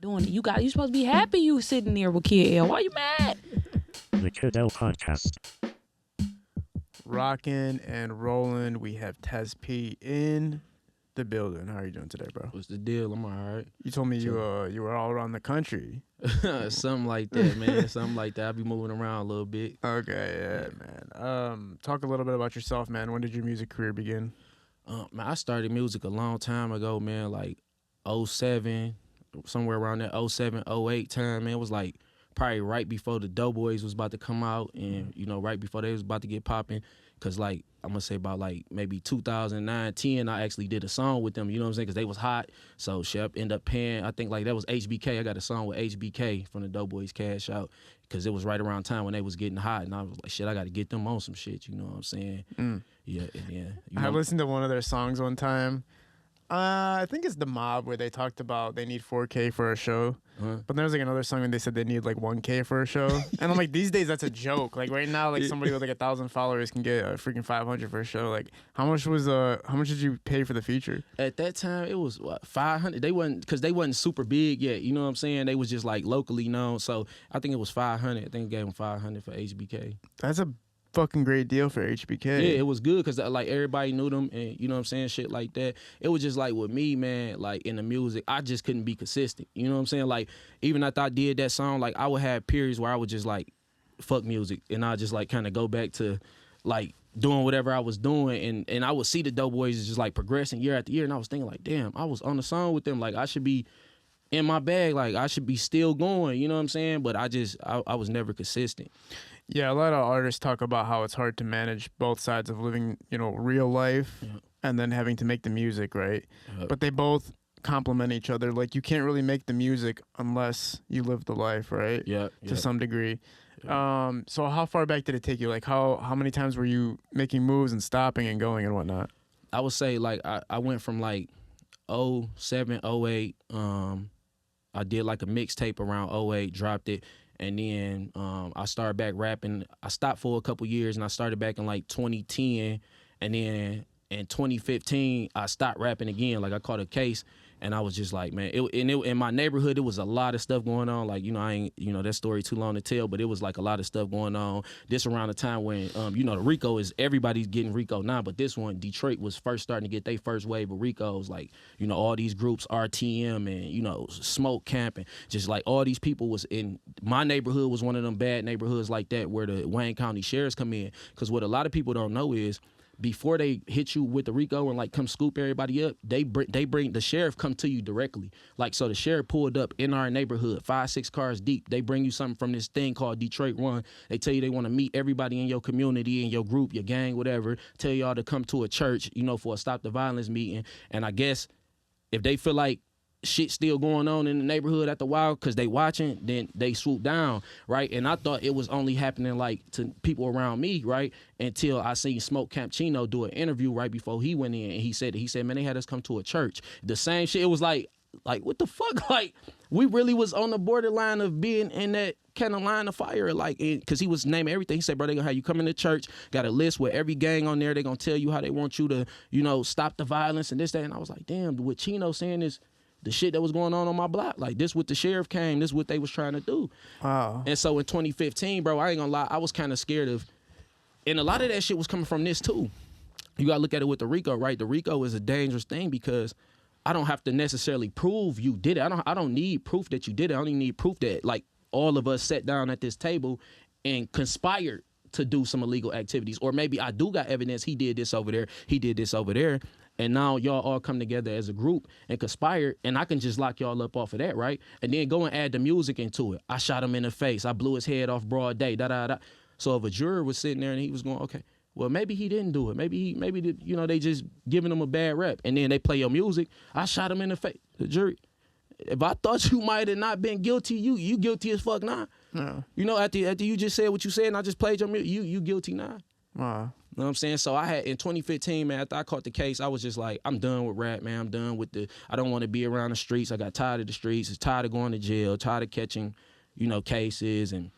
doing it. You supposed to be happy you sitting there with Kid L. Why you mad? The Kid L Podcast. Rockin' and rolling. We have Tez P in the building. How are you doing today, bro? What's the deal? I'm all right. You told me you were all around the country. Something like that, man. Something like that. I be moving around a little bit. Okay, yeah, man. Talk a little bit about yourself, man. When did your music career begin? Man, I started music a long time ago, man, like '07, somewhere around that '07, '08 time, man. It was like probably right before the Doughboys was about to come out and, right before they was about to get popping. Because, like, I'm going to say about, like, maybe 2009, 10, I actually did a song with them, you know what I'm saying? Because they was hot. So, Shep ended up paying, I think, like, that was HBK. I got a song with HBK from the Doughboys Cash Out because it was right around time when they was getting hot. And I was like, shit, I got to get them on some shit, you know what I'm saying? Yeah, yeah. I listened to one of their songs one time. I think it's The Mob where they talked about they need 4K for a show. But there was like another song when they said they need like 1K for a show. And I'm like, these days that's a joke. Like right now, like somebody with like 1,000 followers can get a freaking 500 for a show. Like how much did you pay for the feature? At that time, it was what, 500. They wasn't super big yet. You know what I'm saying? They was just like locally known. So I think it was 500. I think I gave them 500 for HBK. That's a fucking great deal for HBK. Yeah, it was good because like everybody knew them and you know what I'm saying, shit like that. It was just like with me, man, like in the music, I just couldn't be consistent. You know what I'm saying? Like even after I did that song, like I would have periods where I would just like fuck music and I just like kind of go back to like doing whatever I was doing and I would see the Doughboys just like progressing year after year and I was thinking like, damn, I was on the song with them. Like I should be in my bag, like I should be still going, you know what I'm saying? But I was never consistent. Yeah, a lot of artists talk about how it's hard to manage both sides of living, real life and then having to make the music, right? But they both complement each other. Like you can't really make the music unless you live the life, right? Yeah. To some degree. So how far back did it take you? Like how many times were you making moves and stopping and going and whatnot? I would say like I went from like '07, '08. I did like a mixtape around '08, dropped it. And then I started back rapping. I stopped for a couple years, and I started back in like 2010. And then in 2015, I stopped rapping again. Like I caught a case, and I was just like, man. In my neighborhood, it was a lot of stuff going on. Like I ain't that story too long to tell, but it was like a lot of stuff going on. This around the time when the RICO is everybody's getting RICO now, but this one Detroit was first starting to get their first wave of RICOs. Like all these groups, RTM and Smoke Camp and just like all these people was in my neighborhood was one of them bad neighborhoods like that where the Wayne County sheriffs come in. Because what a lot of people don't know is, before they hit you with the RICO and like come scoop everybody up, they bring the sheriff come to you directly. Like so the sheriff pulled up in our neighborhood, 5-6 cars deep. They bring you something from this thing called Detroit Run. They tell you they want to meet everybody in your community, in your group, your gang, whatever. Tell y'all to come to a church, for a Stop the Violence meeting. And I guess if they feel like shit still going on in the neighborhood at the while because they watching, then they swoop down, right? And I thought it was only happening like to people around me, right? Until I seen Smoke Camp Chino do an interview right before he went in, and he said, man, they had us come to a church. The same shit. It was like what the fuck? Like we really was on the borderline of being in that kind of line of fire, like, because he was naming everything. He said, bro, they gonna have you come in the church, got a list with every gang on there. They gonna tell you how they want you to, stop the violence and this, that. And I was like, damn, what Chino saying is the shit that was going on my block. Like, this what the sheriff came, this what they was trying to do. Wow. And so in 2015, bro, I ain't gonna lie, I was kind of scared of, and a lot of that shit was coming from this too. You gotta look at it with the RICO, right? The RICO is a dangerous thing because I don't have to necessarily prove you did it. I don't need proof that you did it. I don't even need proof that, like, all of us sat down at this table and conspired to do some illegal activities. Or maybe I do got evidence he did this over there, he did this over there. And now y'all all come together as a group and conspire, and I can just lock y'all up off of that, right? And then go and add the music into it. I shot him in the face. I blew his head off broad day, da-da-da. So if a juror was sitting there and he was going, okay, well, maybe he didn't do it. Maybe they just giving him a bad rep. And then they play your music. I shot him in the face. The jury, if I thought you might have not been guilty, you guilty as fuck now. No. After you just said what you said and I just played your music, you guilty now. Wow. You know what I'm saying? So I had, in 2015, man, after I caught the case, I was just like, I'm done with rap, man. I'm done with I don't want to be around the streets. I got tired of the streets. I was tired of going to jail, tired of catching, cases and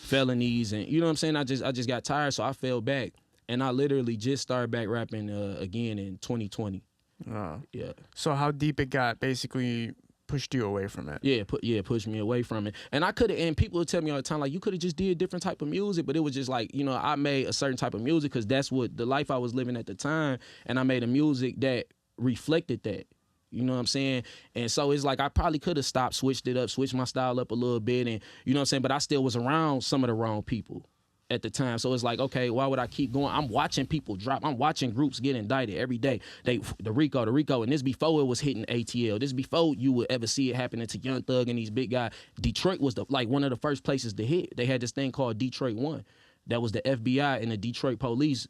felonies. And, you know what I'm saying? I just got tired, so I fell back. And I literally just started back rapping again in 2020. Wow. Yeah. So how deep it got, basically pushed you away from it. Pushed me away from it. And and people would tell me all the time, like, you could have just did different type of music, but it was just like, you know, I made a certain type of music because that's what the life I was living at the time, and I made a music that reflected that. You know what I'm saying? And so it's like I probably could have stopped, switched it up, switched my style up a little bit, and you know what I'm saying? But I still was around some of the wrong people at the time. So it's like, okay, why would I keep going? I'm watching people drop. I'm watching groups get indicted every day. The RICO, and this before it was hitting ATL. This before you would ever see it happening to Young Thug and these big guys. Detroit was one of the first places to hit. They had this thing called Detroit 1. That was the FBI and the Detroit police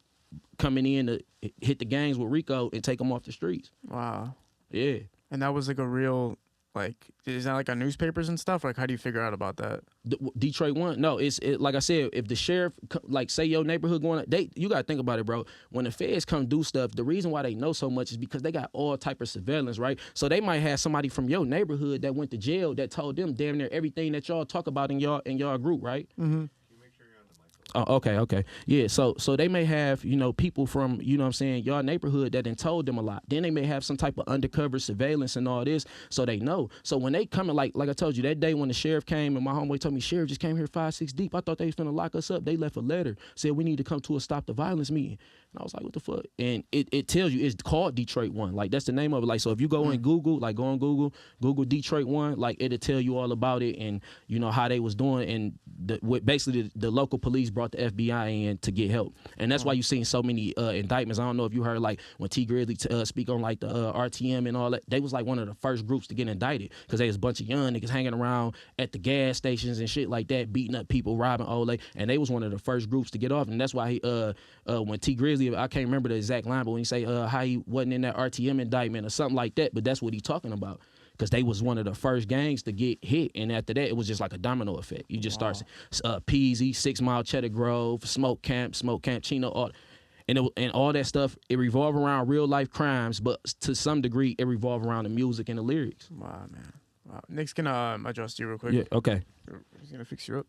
coming in to hit the gangs with RICO and take them off the streets. Wow. Yeah. And that was like a real, like, is that like on newspapers and stuff? Like, how do you figure out about that? Detroit 1. No, it's like I said, if the sheriff, like, say your neighborhood going, you got to think about it, bro. When the feds come do stuff, the reason why they know so much is because they got all type of surveillance, right? So they might have somebody from your neighborhood that went to jail that told them damn near everything that y'all talk about in y'all group, right? Mm-hmm. Oh, okay. Yeah, so they may have, you know, people from, you know what I'm saying, your neighborhood that done told them a lot. Then they may have some type of undercover surveillance and all this, so they know. So when they come in, like I told you, that day when the sheriff came and my homeboy told me, sheriff just came here 5-6 deep. I thought they was finna lock us up. They left a letter, said we need to come to a stop the violence meeting. And I was like, what the fuck? And it tells you, it's called Detroit 1. Like, that's the name of it. Like, so if you go on Google, like go on Google Detroit 1, like it'll tell you all about it and, you know, how they was doing. And basically the local police brought the FBI in to get help. And that's why you seen so many indictments. I don't know if you heard, like, when T Grizzly speak on, like, the RTM and all that, they was like one of the first groups to get indicted because they was a bunch of young niggas hanging around at the gas stations and shit like that, beating up people, robbing Ole. And they was one of the first groups to get off. And that's why he, when T Grizzly, I can't remember the exact line, but when he say how he wasn't in that RTM indictment or something like that, but that's what he talking about. Because they was one of the first gangs to get hit, and after that, it was just like a domino effect. You just start Peasy, 6 Mile, Cheddar Grove, Smoke Camp, Chino, and all that stuff. It revolved around real life crimes, but to some degree, it revolved around the music and the lyrics. Wow, man. Wow. Nick's gonna adjust you real quick. Yeah. Okay. He's gonna fix you up.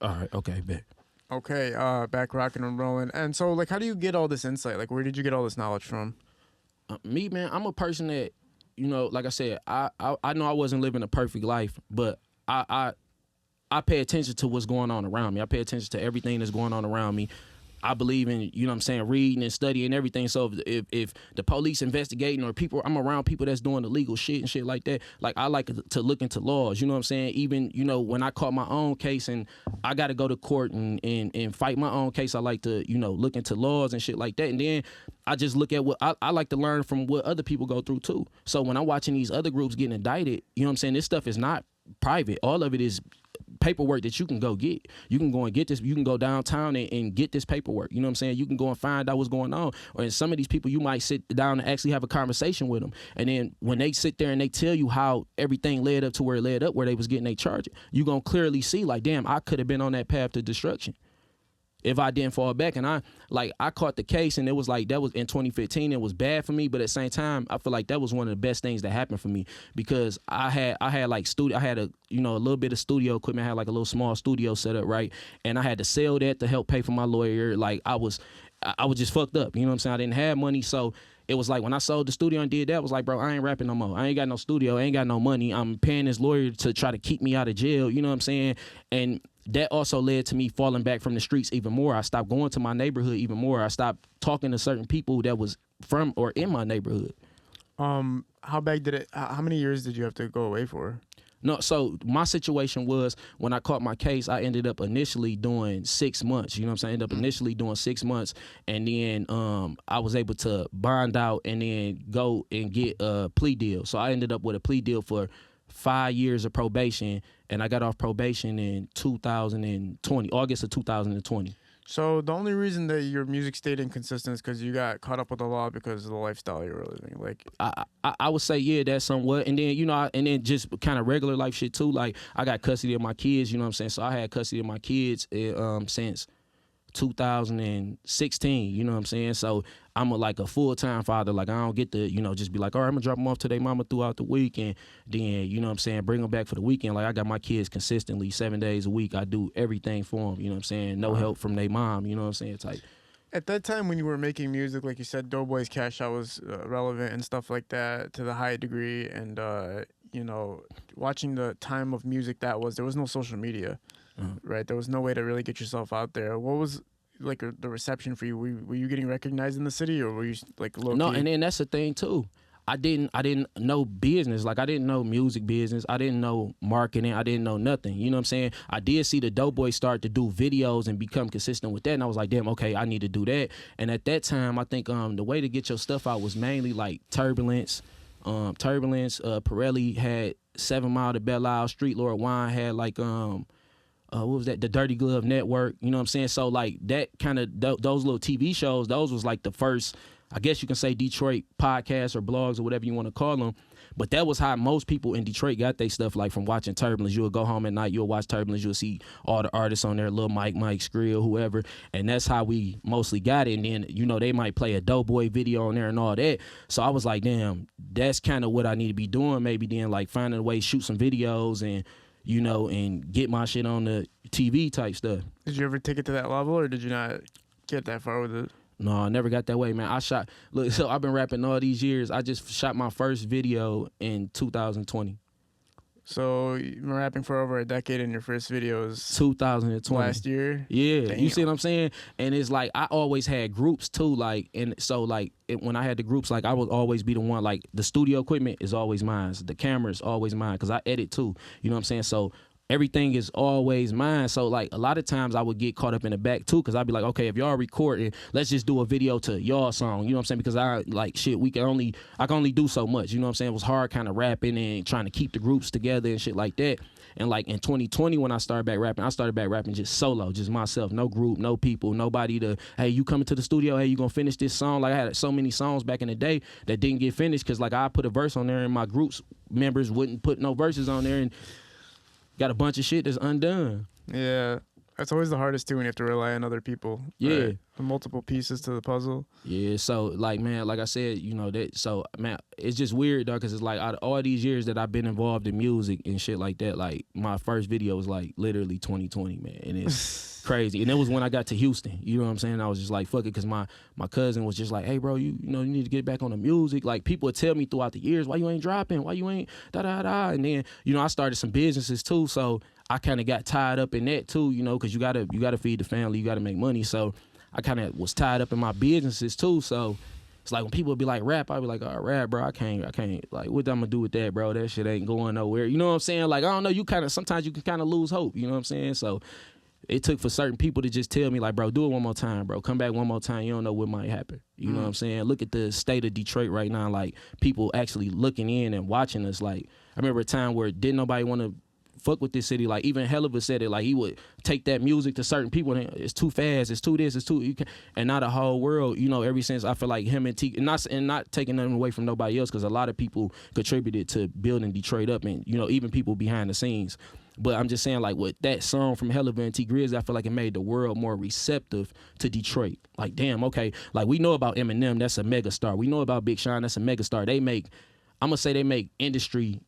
All right. Okay. Bet. Okay. Back rocking and rolling. And so, like, how do you get all this insight? Like, where did you get all this knowledge from? Me, man, I'm a person that, you know, like I said, I know I wasn't living a perfect life, but I pay attention to what's going on around me. I pay attention to everything that's going on around me. I believe in, you know what I'm saying, reading and studying everything. So if the police investigating or people, I'm around people that's doing illegal shit and shit like that, like, I like to look into laws, you know what I'm saying? Even, you know, when I caught my own case and I got to go to court and fight my own case, I like to, you know, look into laws and shit like that. And then I just look at what I like to learn from what other people go through too. So when I'm watching these other groups getting indicted, you know what I'm saying, this stuff is not private. All of it is paperwork that you can go get. You can go and get this. You can go downtown and get this paperwork. You know what I'm saying? You can go and find out what's going on. Or in some of these people, you might sit down and actually have a conversation with them. And then when they sit there and they tell you how everything led up to where it led up, where they was getting their charge, you gonna clearly see, like, damn, I could have been on that path to destruction if I didn't fall back. And I caught the case, and it was like, that was in 2015. It was bad for me, but at the same time, I feel like that was one of the best things that happened for me, because I had like studio, I had a little bit of studio equipment. I had like a little small studio set up, right? And I had to sell that to help pay for my lawyer. Like, I was just fucked up. You know what I'm saying? I didn't have money, so it was like when I sold the studio and did that, it was like, bro, I ain't rapping no more. I ain't got no studio. I ain't got no money. I'm paying this lawyer to try to keep me out of jail. You know what I'm saying? And that also led to me falling back from the streets even more. I stopped going to my neighborhood even more. I stopped talking to certain people that was from or in my neighborhood. How many years did you have to go away for? No, so my situation was, when I caught my case, I ended up initially doing 6 months. You know what I'm saying? I ended up initially doing 6 months, and then I was able to bond out and then go and get a plea deal. So I ended up with a plea deal for 5 years of probation, and I got off probation in 2020, August of 2020. So the only reason that your music stayed inconsistent is because you got caught up with the law because of the lifestyle you were living. Like, I would say, yeah, that's somewhat. And then, you know, and then just kind of regular life shit too. Like, I got custody of my kids, you know what I'm saying? So I had custody of my kids since 2016. You know what I'm saying? So I'm like a full-time father. Like I don't get to, just be like, all right, I'm gonna drop them off to their mama throughout the week, and then, you know what I'm saying, bring them back for the weekend. Like I got my kids consistently 7 days a week. I do everything for them. You know what I'm saying? No help from their mom. You know what I'm saying? It's like. At that time when you were making music, like you said, Doughboy's Cash Out was relevant and stuff like that to the high degree. And, watching the time of music there was no social media, right? There was no way to really get yourself out there. What was like the reception for you? Were you getting recognized in the city, or were you like low-key? No, and then that's the thing too. I didn't know business. Like I didn't know music business. I didn't know marketing. I didn't know nothing. You know what I'm saying? I did see the Doughboy start to do videos and become consistent with that. And I was like, damn, okay, I need to do that. And at that time, I think the way to get your stuff out was mainly like Turbulence. Pirelli had 7 Mile to Belle Isle. Street Lord Wine had like what was that? The Dirty Glove Network. You know what I'm saying? So like that kind of those little TV shows. Those was like the first, I guess you can say, Detroit podcasts or blogs or whatever you want to call them. But that was how most people in Detroit got their stuff, like from watching Turbulence. You'll go home at night, you'll watch Turbulence, you'll see all the artists on there, Lil Mike, Skrill, whoever. And that's how we mostly got it. And then, they might play a Doughboy video on there and all that. So I was like, damn, that's kind of what I need to be doing. Maybe then like finding a way to shoot some videos and, and get my shit on the TV type stuff. Did you ever take it to that level, or did you not get that far with it? No, I never got that way, man. So I've been rapping all these years. I just shot my first video in 2020. So you've been rapping for over a decade, and your first video is 2020. Last year? Yeah. Damn. You see what I'm saying? And it's like, I always had groups too, like, and so like, when I had the groups, like, I would always be the one, like, the studio equipment is always mine. The camera is always mine, because I edit too. You know what I'm saying? So everything is always mine. So like a lot of times I would get caught up in the back too, because I'd be like, okay, if y'all recording, let's just do a video to y'all song. You know what I'm saying? Because I can only do so much. You know what I'm saying? It was hard kind of rapping and trying to keep the groups together and shit like that. And like in 2020 when I started back rapping just solo, just myself, no group, no people, nobody to, hey, you coming to the studio, hey, you gonna finish this song? Like I had so many songs back in the day that didn't get finished because like I put a verse on there and my group's members wouldn't put no verses on there, and got a bunch of shit that's undone. Yeah. That's always the hardest too, when you have to rely on other people. Yeah. Right? Multiple pieces to the puzzle. Yeah, so like, man, like I said, so man, it's just weird though, because it's like out of all these years that I've been involved in music and shit like that, like my first video was like literally 2020, man, and it's crazy. And it was when I got to Houston, you know what I'm saying? I was just like, fuck it, because my cousin was just like, hey bro, you need to get back on the music. Like people would tell me throughout the years, why you ain't dropping, why you ain't da-da-da, and then I started some businesses too, so I kind of got tied up in that too, because you gotta feed the family, you gotta make money. So I kind of was tied up in my businesses too. So it's like when people would be like rap, I'd be like, oh, rap, bro, I can't. Like, what I'm gonna do with that, bro? That shit ain't going nowhere. You know what I'm saying? Like, I don't know. Sometimes you can kind of lose hope. You know what I'm saying? So it took for certain people to just tell me like, bro, do it one more time, bro. Come back one more time. You don't know what might happen. You know what I'm saying? Look at the state of Detroit right now. Like people actually looking in and watching us. Like I remember a time where didn't nobody want to fuck with this city. Like even Helliver said it, like he would take that music to certain people and it's too fast, it's too this, it's too, and not the whole world, ever since I feel like him and T, and not taking nothing away from nobody else, because a lot of people contributed to building Detroit up, and even people behind the scenes. But I'm just saying, like, with that song from Helliver and T Grizzly, I feel like it made the world more receptive to Detroit. Like, damn, okay, like we know about Eminem, that's a megastar. We know about Big Sean, that's a megastar. They make industry,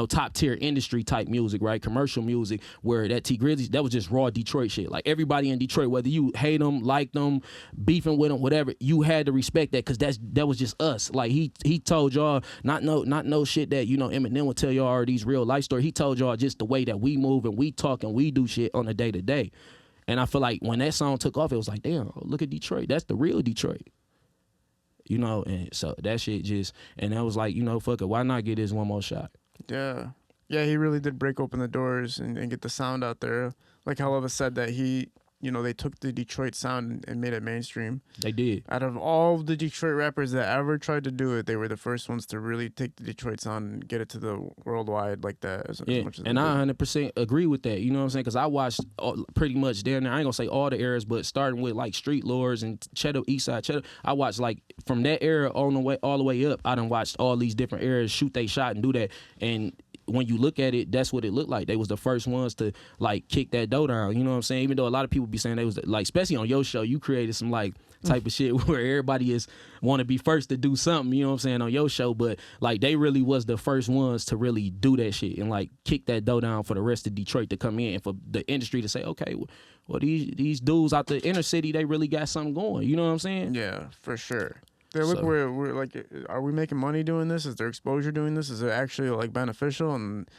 top tier industry type music, right? Commercial music, where that T Grizzly, that was just raw Detroit shit. Like everybody in Detroit, whether you hate them, like them, beefing with them, whatever, you had to respect that, because that was just us. Like he told y'all not no shit that Eminem would tell y'all are these real life stories. He told y'all just the way that we move and we talk and we do shit on a day to day. And I feel like when that song took off, it was like, damn, look at Detroit. That's the real Detroit. And so that shit just, and I was like, fuck it, why not get this one more shot? Yeah. Yeah, he really did break open the doors and get the sound out there. Like Helliver said that they took the Detroit sound and made it mainstream. They did. Out of all the Detroit rappers that ever tried to do it, they were the first ones to really take the Detroit sound and get it to the worldwide like that. As much as and I 100% agree with that. You know what I'm saying? Because I watched pretty much down there. I ain't gonna say all the eras, but starting with like Street Lords and Eastside Cheddar, I watched like from that era all the way up. I done watched all these different eras shoot they shot and do that. And when you look at it, that's what it looked like. They was the first ones to like kick that dough down. You know what I'm saying? Even though a lot of people be saying they was like, especially on your show, you created some like type of shit where everybody is want to be first to do something. You know what I'm saying, on your show, but like they really was the first ones to really do that shit and like kick that dough down for the rest of Detroit to come in and for the industry to say, okay, well these dudes out the inner city, they really got something going. You know what I'm saying? Yeah, for sure. Look, we're like, are we making money doing this? Is there exposure doing this? Is it actually like beneficial? And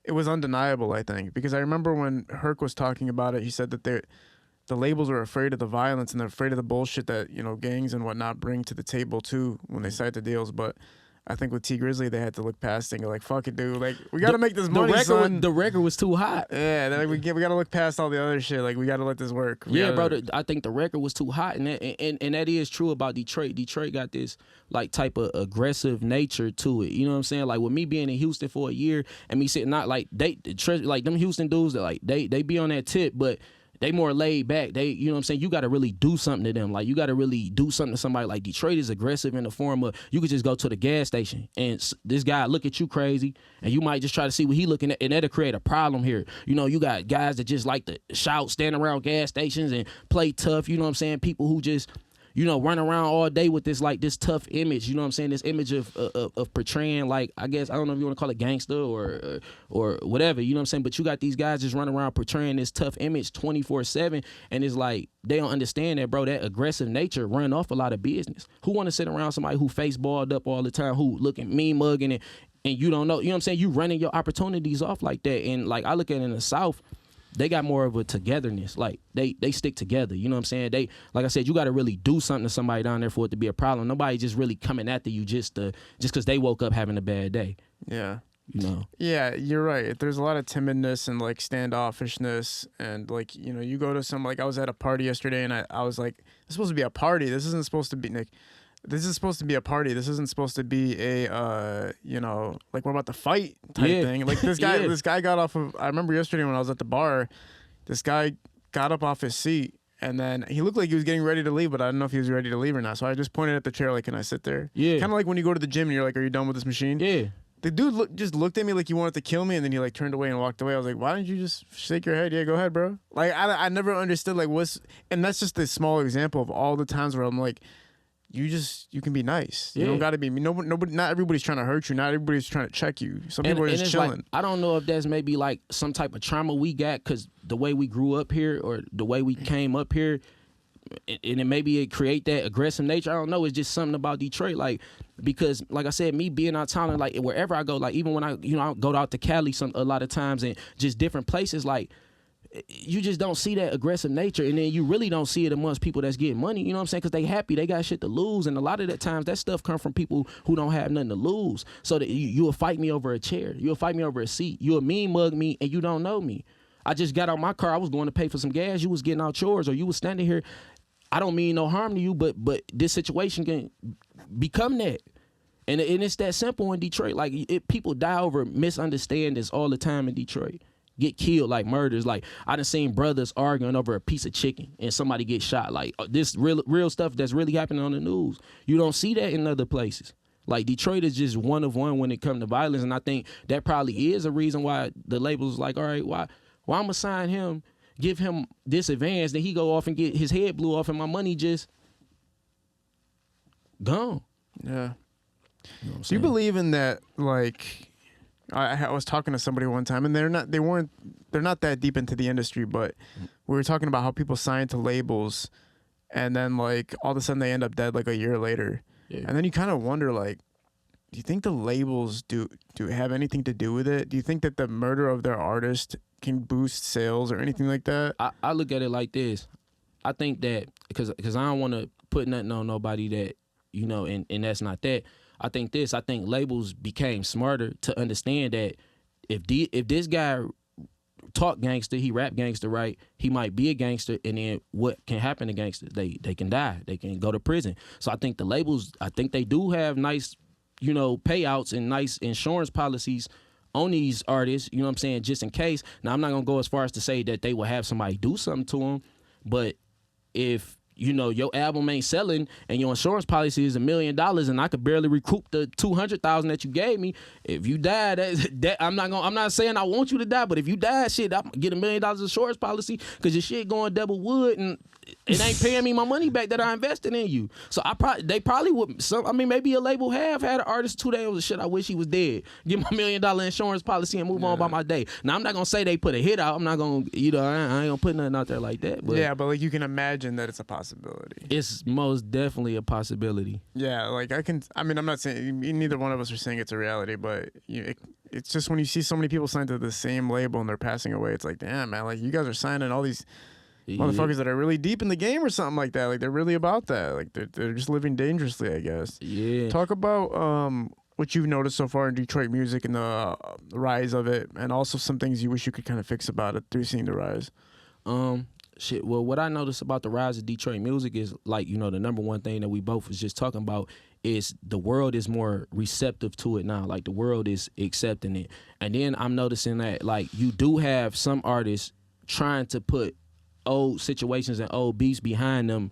it was undeniable, I think, because I remember when Herc was talking about it, he said that the labels are afraid of the violence and they're afraid of the bullshit that, you know, gangs and whatnot bring to the table too when they cite the deals. But I think with T Grizzly, they had to look past it and go like, fuck it, dude. Like, we got to make this money, son. The record was too hot. Yeah, like, we got to look past all the other shit. Like, we got to let this work. Bro, I think the record was too hot. And that is true about Detroit. Detroit got this, like, type of aggressive nature to it. You know what I'm saying? Like, with me being in Houston for a year and me sitting out, like, like, them Houston dudes, like, they be on that tip, but they more laid back. They, you know what I'm saying? You got to really do something to them. Like, you got to really do something to somebody. Like, Detroit is aggressive in the form of you could just go to the gas station and this guy look at you crazy and you might just try to see what he looking at, and that'll create a problem here. You know, you got guys that just like to shout, stand around gas stations and play tough. You know what I'm saying? People who just, you know, run around all day with this, like, this tough image, you know what I'm saying? This image of portraying, like, I guess, I don't know if you want to call it gangster or whatever, you know what I'm saying? But you got these guys just running around portraying this tough image 24/7, and it's like, they don't understand that, bro, that aggressive nature run off a lot of business. Who want to sit around somebody who face balled up all the time, who looking mean mugging, and you don't know, you know what I'm saying? You running your opportunities off like that, and, like, I look at it in the South, they got more of a togetherness. Like, they stick together. You know what I'm saying? They, like I said, you got to really do something to somebody down there for it to be a problem. Nobody just really coming after you just because they woke up having a bad day. Yeah. You know? Yeah, you're right. There's a lot of timidness and, like, standoffishness. And, like, you know, you go to some, like, I was at a party yesterday and I was like, this is supposed to be a party. This isn't supposed to be, like, this is supposed to be a party. This isn't supposed to be a, you know, like, we're about to fight type thing. Like, this guy, this guy got off of, I remember yesterday when I was at the bar, this guy got up off his seat and then he looked like he was getting ready to leave, but I don't know if he was ready to leave or not. So I just pointed at the chair, like, can I sit there? Yeah. Kind of like when you go to the gym and you're like, are you done with this machine? Yeah. The dude just looked at me like he wanted to kill me, and then he, like, turned away and walked away. I was like, why didn't you just shake your head? Yeah, go ahead, bro. Like, I never understood, like, and that's just a small example of all the times where I'm like, you can be nice. You don't got to be. Nobody, not everybody's trying to hurt you. Not everybody's trying to check you. Some people are just chilling. Like, I don't know if that's maybe like some type of trauma we got because the way we grew up here or the way we came up here, and maybe it create that aggressive nature. I don't know. It's just something about Detroit, like, because like I said, me being out town and like wherever I go, like even when I go out to Cali a lot of times and just different places, like, you just don't see that aggressive nature, and then you really don't see it amongst people that's getting money, you know what I'm saying? Because they happy, they got shit to lose, and a lot of the times that stuff come from people who don't have nothing to lose. So that you'll fight me over a chair, you'll fight me over a seat, you'll mean mug me, and you don't know me. I just got out my car, I was going to pay for some gas, you was getting out yours, or you was standing here. I don't mean no harm to you, but this situation can become that. And it's that simple in Detroit. Like, people die over misunderstandings all the time in Detroit. Get killed, like murders. Like, I done seen brothers arguing over a piece of chicken and somebody get shot. Like, this real stuff that's really happening on the news. You don't see that in other places. Like, Detroit is just one of one when it comes to violence, and I think that probably is a reason why the label's like, all right, why I'm gonna sign him, give him this advance, then he go off and get his head blew off and my money just gone. Yeah. You know Do you believe in that, like, I was talking to somebody one time, and they're not that deep into the industry, but we were talking about how people sign to labels, and then, like, all of a sudden they end up dead like a year later, and then you kind of wonder, like, do you think the labels do have anything to do with it? Do you think that the murder of their artist can boost sales or anything like that? I look at it like this. I think that because I don't want to put nothing on nobody that, you know, and that's not that. I think labels became smarter to understand that if this guy talk gangster, he rap gangster, right? He might be a gangster, and then what can happen to gangsters? They can die. They can go to prison. So I think the labels, they do have nice, you know, payouts and nice insurance policies on these artists, you know what I'm saying, just in case. Now, I'm not going to go as far as to say that they will have somebody do something to them, but if your album ain't selling and your insurance policy is $1 million and I could barely recoup the $200,000 that you gave me. If you die, that I'm not saying I want you to die, but if you die, shit, I'm gonna get $1 million insurance policy because your shit going double wood and it ain't paying me my money back that I invested in you. So they probably would. Maybe a label had an artist 2 days. Shit, I wish he was dead. Give my $1 million insurance policy and move on by my day. Now I'm not gonna say they put a hit out. I'm not gonna, I ain't gonna put nothing out there like that. But yeah, but like you can imagine that it's a possibility. It's most definitely a possibility. Yeah, like I'm not saying neither one of us are saying it's a reality, but it's just when you see so many people signed to the same label and they're passing away, it's like, damn, man, like you guys are signing all these motherfuckers that are really deep in the game or something like that. Like they're really about that. Like they're just living dangerously, I guess. Yeah. Talk about what you've noticed so far in Detroit music and the rise of it, and also some things you wish you could kind of fix about it through seeing the rise. Well, what I noticed about the rise of Detroit music is like, the number one thing that we both was just talking about is the world is more receptive to it now. Like the world is accepting it. And then I'm noticing that like you do have some artists trying to put old situations and old beats behind them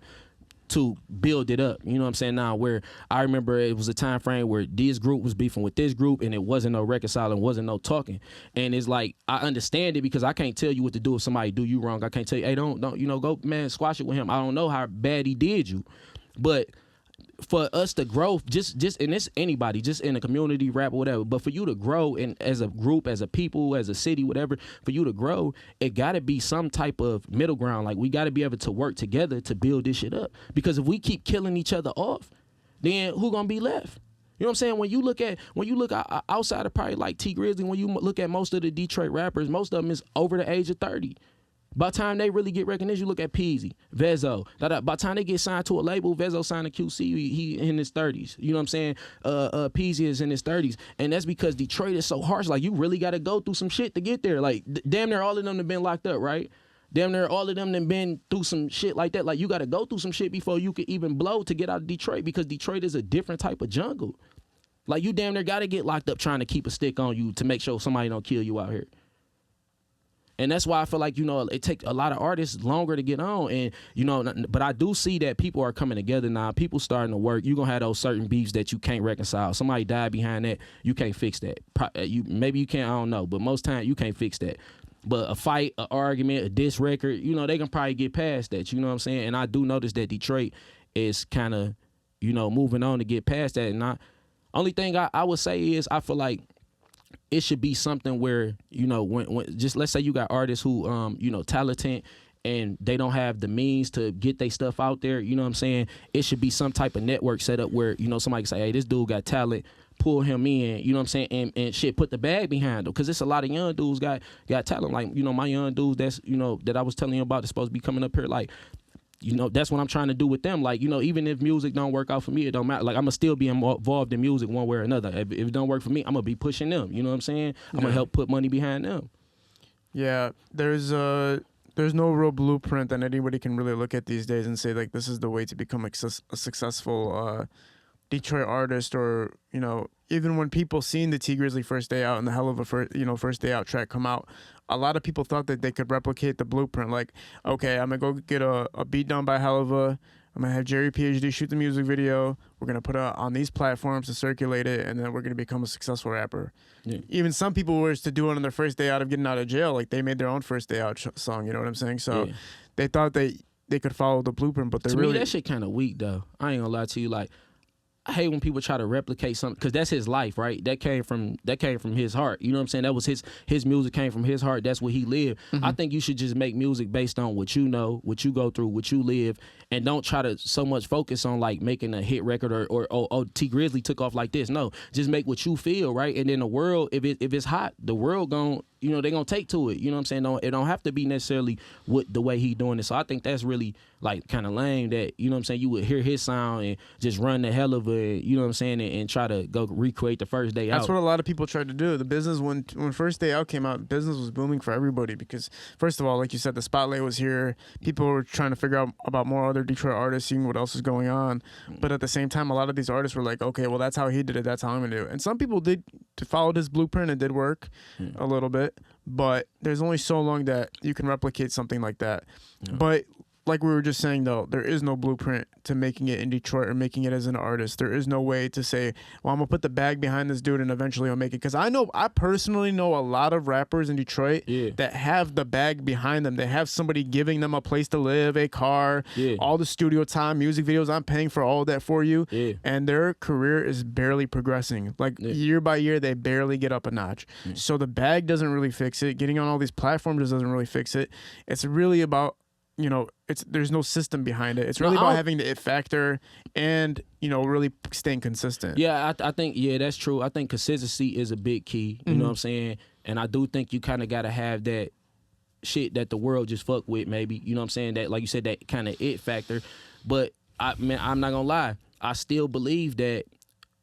to build it up. You know what I'm saying? Now, where I remember it was a time frame where this group was beefing with this group and it wasn't no reconciling, wasn't no talking. And it's like, I understand it because I can't tell you what to do if somebody do you wrong. I can't tell you, hey, don't, go, man, squash it with him. I don't know how bad he did you. But for us to grow, just and it's anybody, just in a community, rap or whatever, but for you to grow in as a group, as a people, as a city, whatever, for you to grow, it got to be some type of middle ground. Like we got to be able to work together to build this shit up. Because if we keep killing each other off, then who gonna be left? You know what I'm saying? When you look outside of probably like T Grizzly, when you look at most of the Detroit rappers, most of them is over the age of 30. By the time they really get recognition, you look at Peasy, Vezzo. By the time they get signed to a label, Vezzo signed to QC, he in his 30s. You know what I'm saying? Peasy is in his 30s. And that's because Detroit is so harsh. Like, you really got to go through some shit to get there. Like, damn near all of them have been locked up, right? Damn near all of them have been through some shit like that. Like, you got to go through some shit before you can even blow to get out of Detroit, because Detroit is a different type of jungle. Like, you damn near got to get locked up trying to keep a stick on you to make sure somebody don't kill you out here. And that's why I feel like, it takes a lot of artists longer to get on. And, but I do see that people are coming together now. People starting to work. You're going to have those certain beefs that you can't reconcile. Somebody died behind that. You can't fix that. Maybe you can, I don't know. But most times you can't fix that. But a fight, an argument, a diss record, they can probably get past that. You know what I'm saying? And I do notice that Detroit is kind of, moving on to get past that. And only thing I would say is I feel like it should be something where, when just let's say you got artists who, talented and they don't have the means to get their stuff out there. You know what I'm saying? It should be some type of network set up where, somebody can say, hey, this dude got talent, pull him in, you know what I'm saying? And shit, put the bag behind him. Cause it's a lot of young dudes got talent. Like, my young dudes that's, that I was telling you about, that's supposed to be coming up here. Like, that's what I'm trying to do with them. Like, even if music don't work out for me, it don't matter. Like, I'm going to still be involved in music one way or another. If it don't work for me, I'm going to be pushing them. You know what I'm saying? I'm going to help put money behind them. Yeah, there's no real blueprint that anybody can really look at these days and say, like, this is the way to become a successful Detroit artist. Or, even when people seen the T Grizzly First Day Out and the Hell of a First Day Out track come out, a lot of people thought that they could replicate the blueprint. Like, okay, I'm going to go get a beat done by Helluva. I'm going to have Jerry PhD shoot the music video. We're going to put it on these platforms to circulate it, and then we're going to become a successful rapper. Yeah. Even some people were to do it on their first day out of getting out of jail. Like, they made their own First Day Out song, you know what I'm saying? So they thought they could follow the blueprint, but to me, that shit kind of weak, though. I ain't going to lie to you. Like, I hate when people try to replicate something, because that's his life, right? That came from his heart. You know what I'm saying? That was his music came from his heart. That's what he lived. Mm-hmm. I think you should just make music based on what you know, what you go through, what you live, and don't try to so much focus on like making a hit record or T Grizzly took off like this. No, just make what you feel, right? And then the world, if it's hot, the world they're gonna take to it. You know what I'm saying? It don't have to be necessarily with the way he doing it. So I think that's really like kind of lame that, you know what I'm saying, you would hear his sound and just run the hell of it, you know what I'm saying, and try to go recreate the First Day Out. That's what a lot of people tried to do. The business, when First Day Out came out, business was booming for everybody because, first of all, like you said, the spotlight was here. People were trying to figure out about more other Detroit artists, seeing what else was going on. But at the same time, a lot of these artists were like, okay, well, that's how he did it. That's how I'm going to do it. And some people did follow his blueprint and did work a little bit. But there's only so long that you can replicate something like that. Yeah. But like we were just saying though, there is no blueprint to making it in Detroit or making it as an artist. There is no way to say, well, I'm gonna put the bag behind this dude and eventually I'll make it. Because I personally know a lot of rappers in Detroit that have the bag behind them. They have somebody giving them a place to live, a car, all the studio time, music videos. I'm paying for all of that for you. And their career is barely progressing. Like year by year, they barely get up a notch. So the bag doesn't really fix it. Getting on all these platforms just doesn't really fix it. It's really about, you know, there's no system behind it. It's really about having the it factor and, you know, really staying consistent. Yeah, I think, that's true. I think consistency is a big key. You know what I'm saying? And I do think you kind of got to have that shit that the world just fuck with, maybe. You know what I'm saying? That, like you said, that kind of it factor. But, I'm not going to lie. I still believe that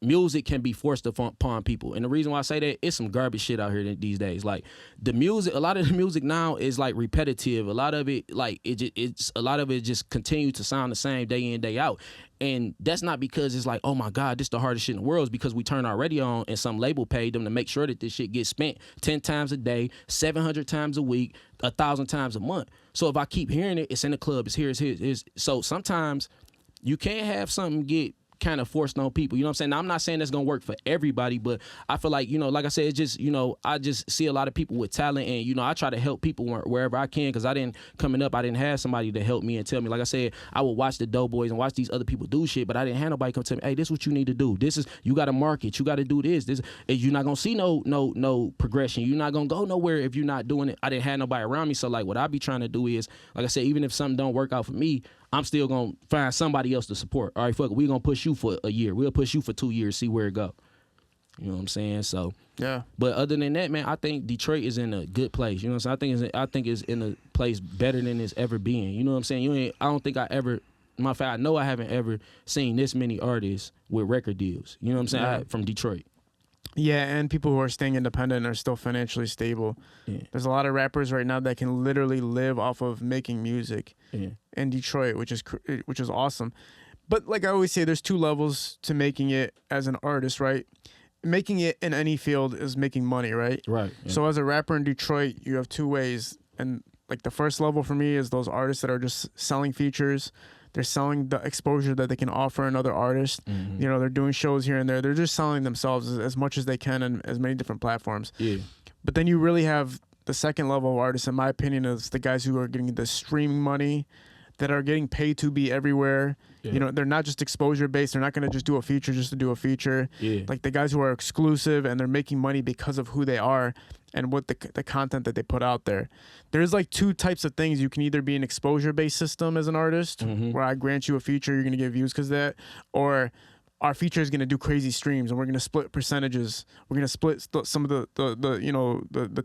music can be forced upon people. And the reason why I say that, it's some garbage shit out here these days. Like the music, a lot of the music now is like repetitive. A lot of it, like it's a lot of it just continue to sound the same day in, day out. And that's not because it's like, oh my God, this is the hardest shit in the world. It's because we turn our radio on and some label paid them to make sure that this shit gets spent 10 times a day, 700 times a week, 1,000 times a month. So if I keep hearing it, it's in the club, it's here, it's here. So sometimes you can't have something get kind of forced on people. You know what I'm saying? Now, I'm not saying that's going to work for everybody, but I feel like, you know, like I said, it's just, you know, I just see a lot of people with talent and, you know, I try to help people wherever I can because coming up, I didn't have somebody to help me and tell me. Like I said, I would watch the Doughboys and watch these other people do shit, but I didn't have nobody come tell me, hey, this is what you need to do. This is, you got to market. You got to do this. You're not going to see no progression. You're not going to go nowhere if you're not doing it. I didn't have nobody around me. So like what I be trying to do is, like I said, even if something don't work out for me, I'm still going to find somebody else to support. All right, fuck it. We're going to push you for a year. We'll push you for 2 years, see where it go. You know what I'm saying? So, yeah. But other than that, man, I think Detroit is in a good place. You know what I'm saying? I think it's in a place better than it's ever been. You know what I'm saying? I don't think I ever, matter of fact, I know I haven't ever seen this many artists with record deals. You know what I'm saying? From Detroit. Yeah, and people who are staying independent are still financially stable. Yeah. There's a lot of rappers right now that can literally live off of making music in Detroit, which is awesome. But like I always say, there's two levels to making it as an artist, right? Making it in any field is making money, right? Right. Yeah. So as a rapper in Detroit, you have two ways. And like the first level for me is those artists that are just selling features. They're selling the exposure that they can offer another artist. Mm-hmm. You know, they're doing shows here and there. They're just selling themselves as much as they can on as many different platforms. Yeah. But then you really have the second level of artists, in my opinion, is the guys who are getting the streaming money, that are getting paid to be everywhere. Yeah. You know, they're not just exposure based. They're not going to just do a feature just to do a feature. Yeah. Like the guys who are exclusive and they're making money because of who they are and what the content that they put out there. There's like two types of things. You can either be an exposure based system as an artist, where I grant you a feature, you're going to get views because of that, or our feature is going to do crazy streams and we're going to split percentages. We're going to split some of the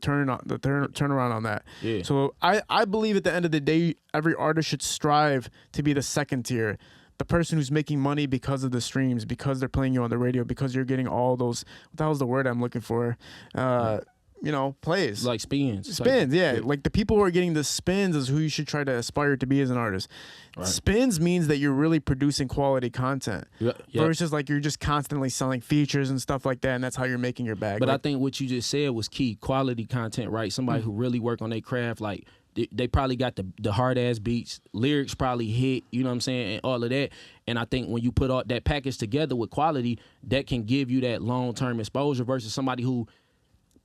turnaround on that. Yeah. So I believe at the end of the day, every artist should strive to be the second tier. The person who's making money because of the streams, because they're playing you on the radio, because you're getting all those, what the hell's the word I'm looking for? You know, plays. Like spins. Spins, yeah. Like the people who are getting the spins is who you should try to aspire to be as an artist. Right. Spins means that you're really producing quality content. Yeah. Versus like you're just constantly selling features and stuff like that, and that's how you're making your bag. But I think what you just said was key. Quality content, right? Somebody who really work on their craft, like they probably got the hard-ass beats, lyrics probably hit, you know what I'm saying, and all of that. And I think when you put all that package together with quality, that can give you that long-term exposure versus somebody who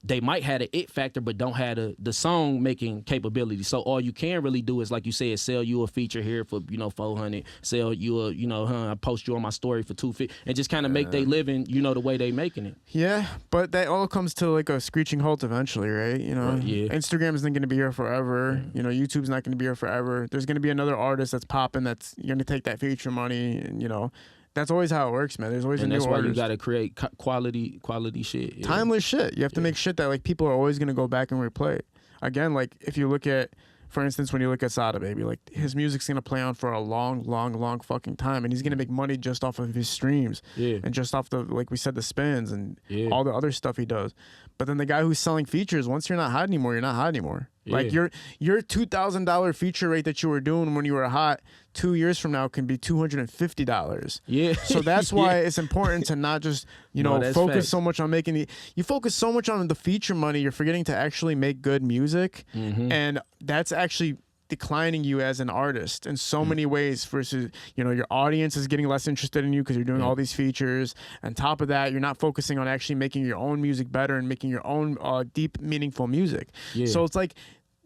they might have an it factor but don't have the song making capability. So all you can really do is, like you said, sell you a feature here for, you know, $400, sell you a, you know, I post you on my story for $250, and just kind of make they living, you know, the way they making it. Yeah, but that all comes to like a screeching halt eventually, right? You know, Instagram isn't going to be here forever. You know, YouTube's not going to be here forever. There's going to be another artist that's popping that's going to take that feature money, and you know. That's always how it works, man. There's always a new artist. And that's why you got to create quality shit. Yeah. Timeless shit. You have to make shit that like people are always going to go back and replay. Again, like if you look at, for instance, when you look at Sada Baby, like his music's going to play on for a long fucking time. And he's going to make money just off of his streams. Yeah. And just off the, like we said, the spins and all the other stuff he does. But then the guy who's selling features, once you're not hot anymore, you're not hot anymore. Yeah. Like your $2,000 feature rate that you were doing when you were hot 2 years from now can be $250. Yeah. So that's why it's important to not just, you know, focus so much on making you focus so much on the feature money, you're forgetting to actually make good music. And that's actually declining you as an artist in so many ways versus, your audience is getting less interested in you because you're doing all these features. On top of that, you're not focusing on actually making your own music better and making your own deep, meaningful music. Yeah. So it's like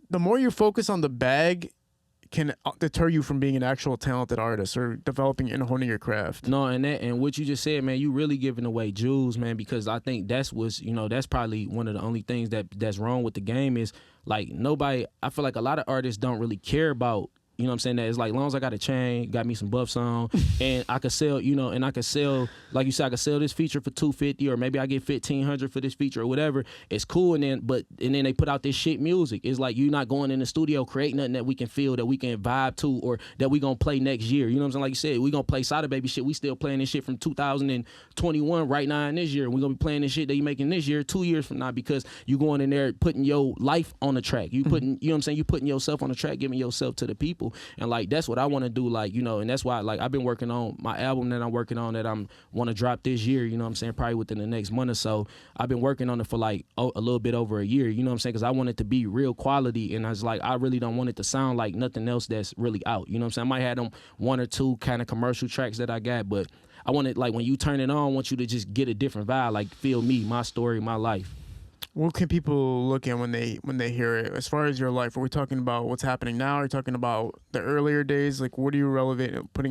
the more you focus on the bag can deter you from being an actual talented artist or developing and honing your craft. No, and what you just said, man, you really giving away jewels, man, because I think that's probably one of the only things that's wrong with the game is like I feel like a lot of artists don't really care about, you know what I'm saying, that it's like, as long as I got a chain, got me some buffs on, and I could sell, and I could sell, like you said, I could sell this feature for $250, or maybe I get $1,500 for this feature or whatever. It's cool, and then they put out this shit music. It's like you're not going in the studio, create nothing that we can feel, that we can vibe to, or that we gonna play next year. You know what I'm saying? Like you said, we gonna play Sada Baby shit. We still playing this shit from 2021 right now in this year. We gonna be playing this shit that you making this year 2 years from now because you going in there putting your life on the track. You putting, you know what I'm saying? You putting yourself on the track, giving yourself to the people. And like that's what I want to do, like, and that's why like I've been working on my album that I'm working on that I'm want to drop this year, you know what I'm saying, probably within the next month or so. I've been working on it for like a little bit over a year, you know what I'm saying, because I want it to be real quality, and I was like, I really don't want it to sound like nothing else that's really out, you know what I'm saying. I might have them one or two kind of commercial tracks that I got, but I want it like when you turn it on, I want you to just get a different vibe, like feel me, my story, my life. What can people look at when they hear it? As far as your life, are we talking about what's happening now? Are you talking about the earlier days? Like, what are you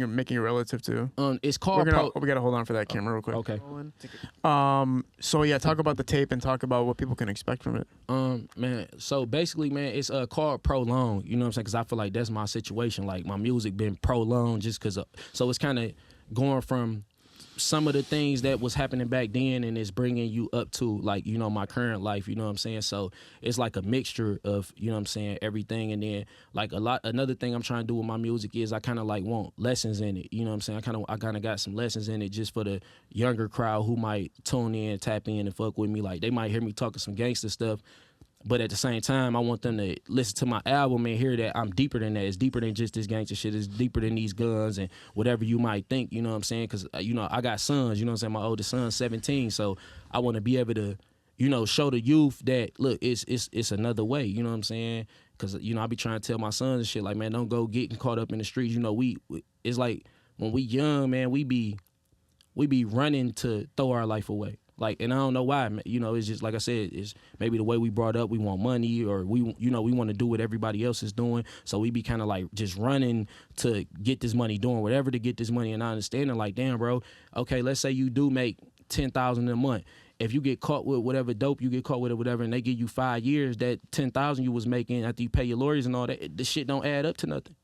making it relative to? It's called. We gotta hold on for that camera real quick. Okay. So yeah, talk about the tape and talk about what people can expect from it. Man. So basically, man, it's called Prolong. You know what I'm saying? Because I feel like that's my situation. Like my music been prolonged just because. So it's kind of going from some of the things that was happening back then, and it's bringing you up to like, my current life, you know what I'm saying? So it's like a mixture of, you know what I'm saying, everything. And then like another thing I'm trying to do with my music is I kind of like want lessons in it, you know what I'm saying? I kind of got some lessons in it just for the younger crowd who might tune in, tap in and fuck with me. Like they might hear me talking some gangster stuff, but at the same time, I want them to listen to my album and hear that I'm deeper than that. It's deeper than just this gangster shit. It's deeper than these guns and whatever you might think, you know what I'm saying? Because, I got sons, you know what I'm saying? My oldest son's 17, so I want to be able to, show the youth that, look, it's another way, you know what I'm saying? Because, I be trying to tell my sons and shit, like, man, don't go getting caught up in the streets. It's like when we young, man, we be running to throw our life away. Like, and I don't know why, it's just like I said, it's maybe the way we brought up, we want money, or we want to do what everybody else is doing. So we be kind of like just running to get this money, doing whatever to get this money. And I understand it, like, damn, bro, okay, let's say you do make $10,000 a month. If you get caught with whatever dope you get caught with or whatever, and they give you 5 years, that $10,000 you was making after you pay your lawyers and all that, the shit don't add up to nothing.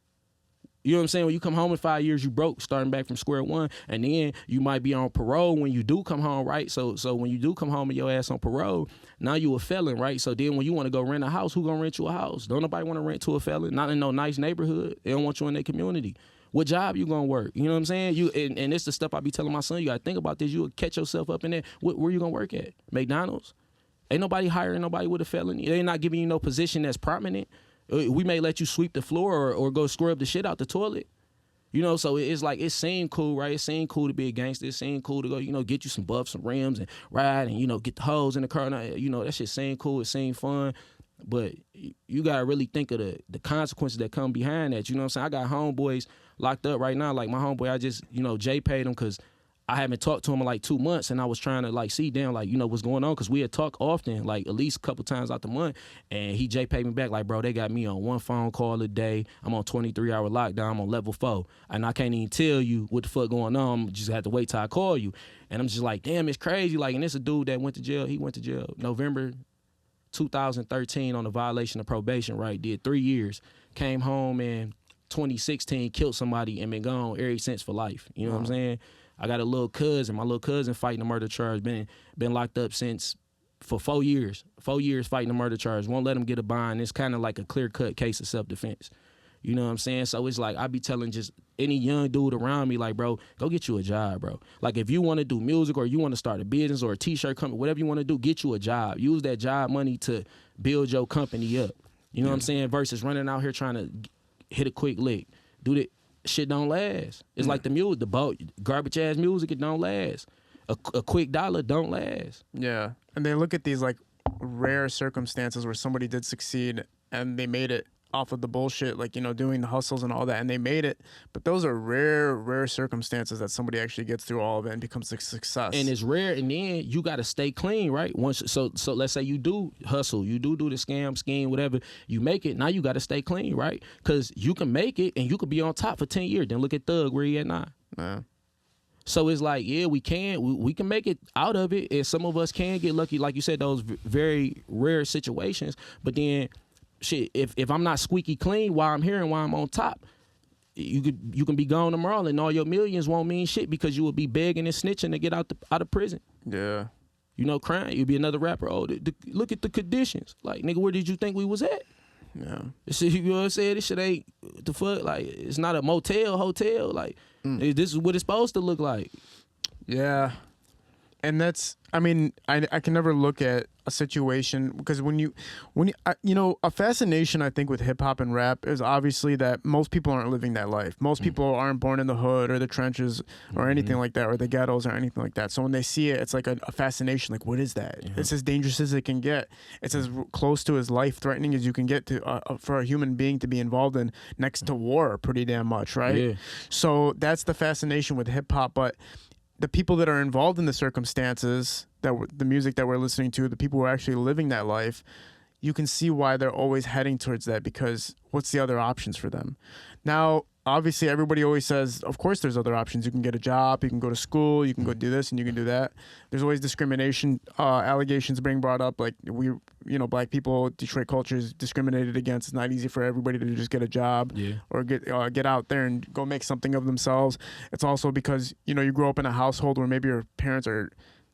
You know what I'm saying? When you come home in 5 years, you broke, starting back from square one, and then you might be on parole when you do come home, right? So when you do come home and your ass on parole, now you a felon, right? So then when you want to go rent a house, who gonna rent you a house? Don't nobody want to rent to a felon, not in no nice neighborhood. They don't want you in their community. What job you gonna work? You know what I'm saying? And it's the stuff I be telling my son. You gotta think about this. You will catch yourself up in there. Where you gonna work at? McDonald's? Ain't nobody hiring nobody with a felony. They not giving you no position that's prominent. We may let you sweep the floor or go scrub the shit out the toilet. So it's like, it seemed cool, right? It seemed cool to be a gangster. It seemed cool to go, get you some buffs, some rims, and ride and, get the hoes in the car. And, that shit seemed cool. It seemed fun. But you got to really think of the consequences that come behind that. You know what I'm saying? I got homeboys locked up right now. Like my homeboy, I just, Jay paid him because I haven't talked to him in like 2 months, and I was trying to like see down like, what's going on, because we had talked often, like at least a couple times out the month, and Jay paid me back like, bro, they got me on one phone call a day. I'm on 23-hour lockdown. I'm on level 4, and I can't even tell you what the fuck going on. I'm just have to wait till I call you. And I'm just like, damn, it's crazy. Like, and it's a dude that went to jail. He went to jail November 2013 on a violation of probation, right? Did 3 years. Came home in 2016, killed somebody, and been gone ever since for life. You know what I'm saying? I got a little cousin. My little cousin fighting a murder charge. Been locked up for 4 years. 4 years fighting a murder charge. Won't let him get a bond. It's kind of like a clear-cut case of self-defense. You know what I'm saying? So it's like I be telling just any young dude around me, like, bro, go get you a job, bro. Like if you want to do music or you want to start a business or a T-shirt company, whatever you want to do, get you a job. Use that job money to build your company up. You know what I'm saying? Versus running out here trying to hit a quick lick. Do that. Shit don't last. It's like the music, garbage ass music, it don't last. A quick dollar don't last. Yeah. And they look at these like rare circumstances where somebody did succeed and they made it off of the bullshit, like, doing the hustles and all that, and they made it. But those are rare circumstances that somebody actually gets through all of it and becomes a success. And it's rare, and then you got to stay clean, right? So let's say you do hustle, you do the scam, scheme, whatever, you make it, now you got to stay clean, right? Because you can make it, and you could be on top for 10 years. Then look at Thug, where he at now. Yeah. So it's like, yeah, we can make it out of it, and some of us can get lucky, like you said, those very rare situations. But then, shit, if I'm not squeaky clean while I'm here and while I'm on top, you can be gone tomorrow, and all your millions won't mean shit because you will be begging and snitching to get out of prison. Yeah. Crying. You'll be another rapper. Oh, look at the conditions. Like, nigga, where did you think we was at? Yeah. You know what I'm saying? This shit ain't the fuck. Like, it's not a hotel. Like, this is what it's supposed to look like. Yeah. And that's, I can never look at a situation because a fascination I think with hip hop and rap is obviously that most people aren't living that life. Most people aren't born in the hood or the trenches or anything like that, or the ghettos or anything like that. So when they see it, it's like a fascination. Like, what is that? Yeah. It's as dangerous as it can get. It's as close to as life threatening as you can get to for a human being to be involved in, next to war, pretty damn much, right? Yeah. So that's the fascination with hip hop, but the people that are involved in the circumstances, the music that we're listening to, the people who are actually living that life, you can see why they're always heading towards that, because what's the other options for them? Now, obviously, everybody always says, of course there's other options. You can get a job, you can go to school, you can go do this, and you can do that. There's always discrimination allegations being brought up, like black people, Detroit culture is discriminated against. It's not easy for everybody to just get a job or get out there and go make something of themselves. It's also because, you grow up in a household where maybe your parents are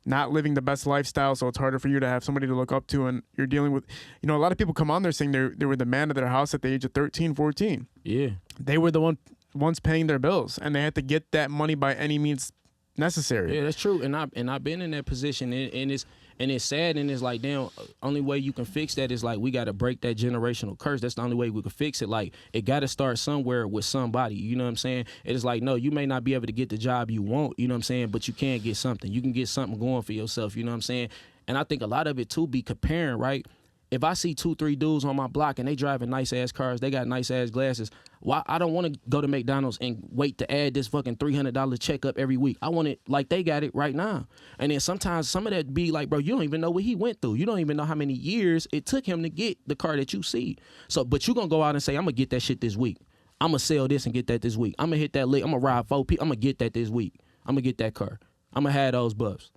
not living the best lifestyle, so it's harder for you to have somebody to look up to, and you're dealing with, a lot of people come on there saying they were the man of their house at the age of 13, 14. Yeah. They were the ones paying their bills, and they had to get that money by any means necessary. Yeah, that's true. And I've been in that position, and it's sad, and it's like, damn, only way you can fix that is like, we got to break that generational curse. That's the only way we can fix it. Like, it got to start somewhere with somebody. You know what I'm saying? It's like, no, you may not be able to get the job you want, you know what I'm saying, but you can get something. You can get something going for yourself, you know what I'm saying? And I think a lot of it too be comparing, right? If I see 2-3 dudes on my block and they driving nice ass cars, they got nice ass glasses, why I don't want to go to McDonald's and wait to add this fucking $300 checkup every week. I want it like they got it right now. And then sometimes some of that be like, bro, you don't even know what he went through. You don't even know how many years it took him to get the car that you see. So, but you gonna go out and say, I'm gonna get that shit this week. I'm gonna sell this and get that this week. I'm gonna hit that lick. I'm gonna ride 4 people. I'm gonna get that this week. I'm gonna get that car. I'm gonna have those buffs.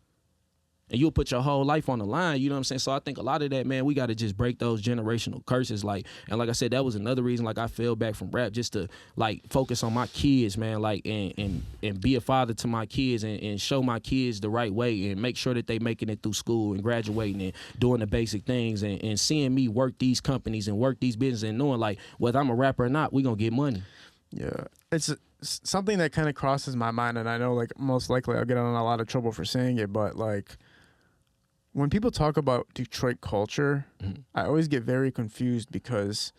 And you'll put your whole life on the line, you know what I'm saying? So I think a lot of that, man, we got to just break those generational curses. Like, and like I said, that was another reason, like, I fell back from rap, just to, like, focus on my kids, man, like, and be a father to my kids, and show my kids the right way, and make sure that they making it through school and graduating and doing the basic things, and seeing me work these companies and work these businesses, and knowing, like, whether I'm a rapper or not, we going to get money. Yeah. It's something that kind of crosses my mind, and I know, like, most likely I'll get in a lot of trouble for saying it, but, like, when people talk about Detroit culture, I always get very confused, because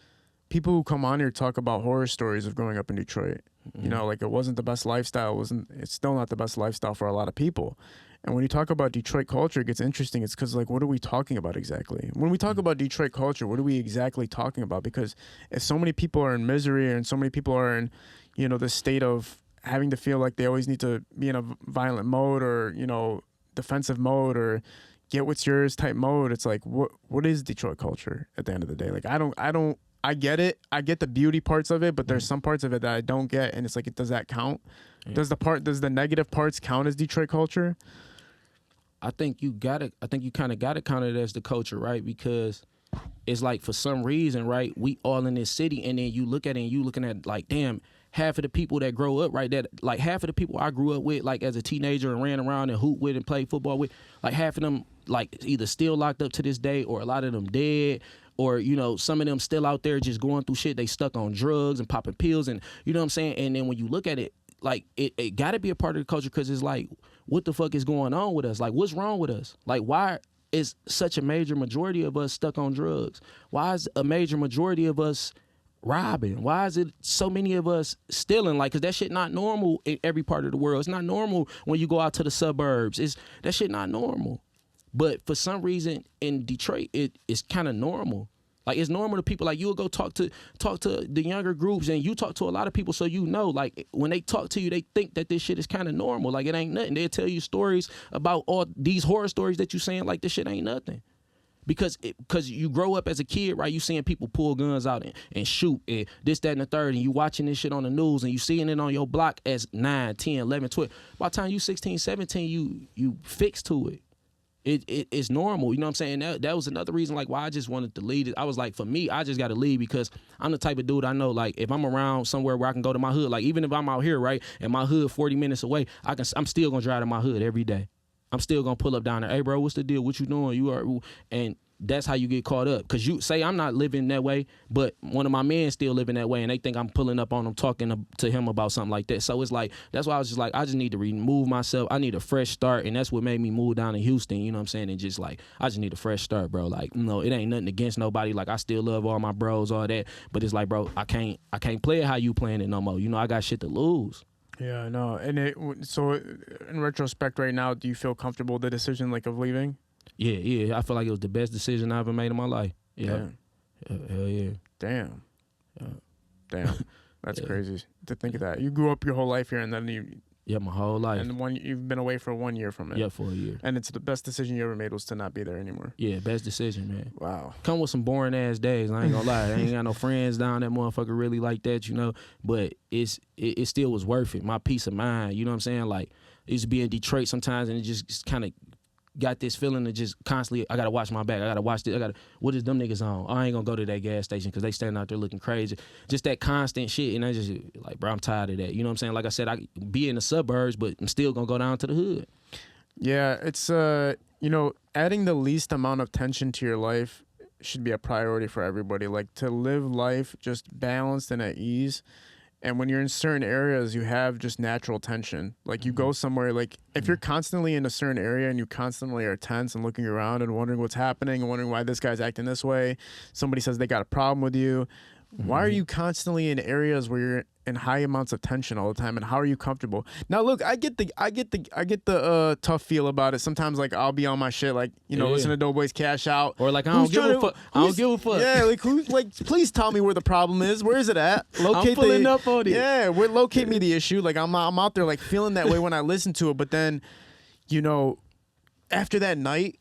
people who come on here talk about horror stories of growing up in Detroit. Like, it wasn't the best lifestyle. It's still not the best lifestyle for a lot of people. And when you talk about Detroit culture, it gets interesting. It's because, like, what are we talking about exactly? When we talk about Detroit culture, what are we exactly talking about? Because if so many people are in misery, and so many people are in, this state of having to feel like they always need to be in a violent mode, or, defensive mode, or get what's yours type mode, it's like, what is Detroit culture at the end of the day? Like, I get it. I get the beauty parts of it, but there's some parts of it that I don't get, and it's like, does that count? Yeah. Does the negative parts count as Detroit culture? I think you kind of gotta count it as the culture, right? Because it's like, for some reason, right, we all in this city, and then you look at it, and you looking at, like, damn, half of the people that grow up, right, that, like, half of the people I grew up with, like, as a teenager, and ran around and hooped with and played football with, like, half of them, like, either still locked up to this day, or a lot of them dead, or, some of them still out there just going through shit. They stuck on drugs and popping pills, and, you know what I'm saying? And then when you look at it, like, it got to be a part of the culture, because it's like, what the fuck is going on with us? Like, what's wrong with us? Like, why is such a major majority of us stuck on drugs? Why is a major majority of us robbing? Why is it so many of us stealing? Like, 'cause that shit not normal in every part of the world. It's not normal when you go out to the suburbs. That shit not normal. But for some reason in Detroit, it's kind of normal. Like, it's normal to people. Like, you'll go talk to the younger groups, and you talk to a lot of people, so you know, like, when they talk to you, they think that this shit is kind of normal. Like, it ain't nothing. They'll tell you stories about all these horror stories that you saying like this shit ain't nothing. Because you grow up as a kid, right? You seeing people pull guns out and shoot and this, that, and the third, and you watching this shit on the news, and you seeing it on your block as 9, 10, 11, 12. By the time you 16, 17, you fix to it. It's normal, you know what I'm saying? That was another reason, like, why I just wanted to leave. I was like, for me, I just got to leave because I'm the type of dude I know, like, if I'm around somewhere where I can go to my hood, like, even if I'm out here, right, and my hood 40 minutes away, I'm still going to drive to my hood every day. I'm still going to pull up down there. Hey, bro, what's the deal? What you doing? And that's how you get caught up. Because you say I'm not living that way, but one of my men still living that way, and they think I'm pulling up on them, talking to him about something like that. So it's like, that's why I was just like, I just need to remove myself. I need a fresh start, and that's what made me move down to Houston, you know what I'm saying? And just like, I just need a fresh start, bro. Like, no, it ain't nothing against nobody. Like, I still love all my bros, all that. But it's like, bro, I can't play it how you playing it no more. You know, I got shit to lose. Yeah, I know. And so in retrospect right now, do you feel comfortable with the decision, like, of leaving? Yeah. I feel like it was the best decision I ever made in my life. Yeah. Hell yeah. Damn. Yeah. Damn. That's crazy to think of that. You grew up your whole life here, and then my whole life. And you've been away for 1 year from it. Yeah, for a year. And it's the best decision you ever made was to not be there anymore. Yeah, best decision, man. Wow. Come with some boring ass days. I ain't gonna lie. I ain't got no friends down that motherfucker really like that, you know. But it still was worth it. My peace of mind, you know what I'm saying? Like, I used to be in Detroit sometimes, and it just kind of got this feeling of just constantly, I gotta watch my back. I gotta watch this. What is them niggas on? I ain't gonna go to that gas station because they standing out there looking crazy. Just that constant shit. And I just like, bro, I'm tired of that. You know what I'm saying? Like I said, I be in the suburbs, but I'm still gonna go down to the hood. Yeah, it's adding the least amount of tension to your life should be a priority for everybody. Like, to live life just balanced and at ease. And when you're in certain areas, you have just natural tension. Like, you go somewhere, like, if you're constantly in a certain area and you constantly are tense and looking around and wondering what's happening and wondering why this guy's acting this way, somebody says they got a problem with you. Why are you constantly in areas where you're in high amounts of tension all the time, and how are you comfortable? Now, look, I get the tough feel about it. Sometimes, like, I'll be on my shit, like, listen to Doughboy's Cash Out, or like, I don't give a fuck. Yeah, like, please tell me where the problem is. Where is it at? I'm pulling up on it. Yeah, locate me the issue. Like, I'm out there like feeling that way when I listen to it, but then, after that night.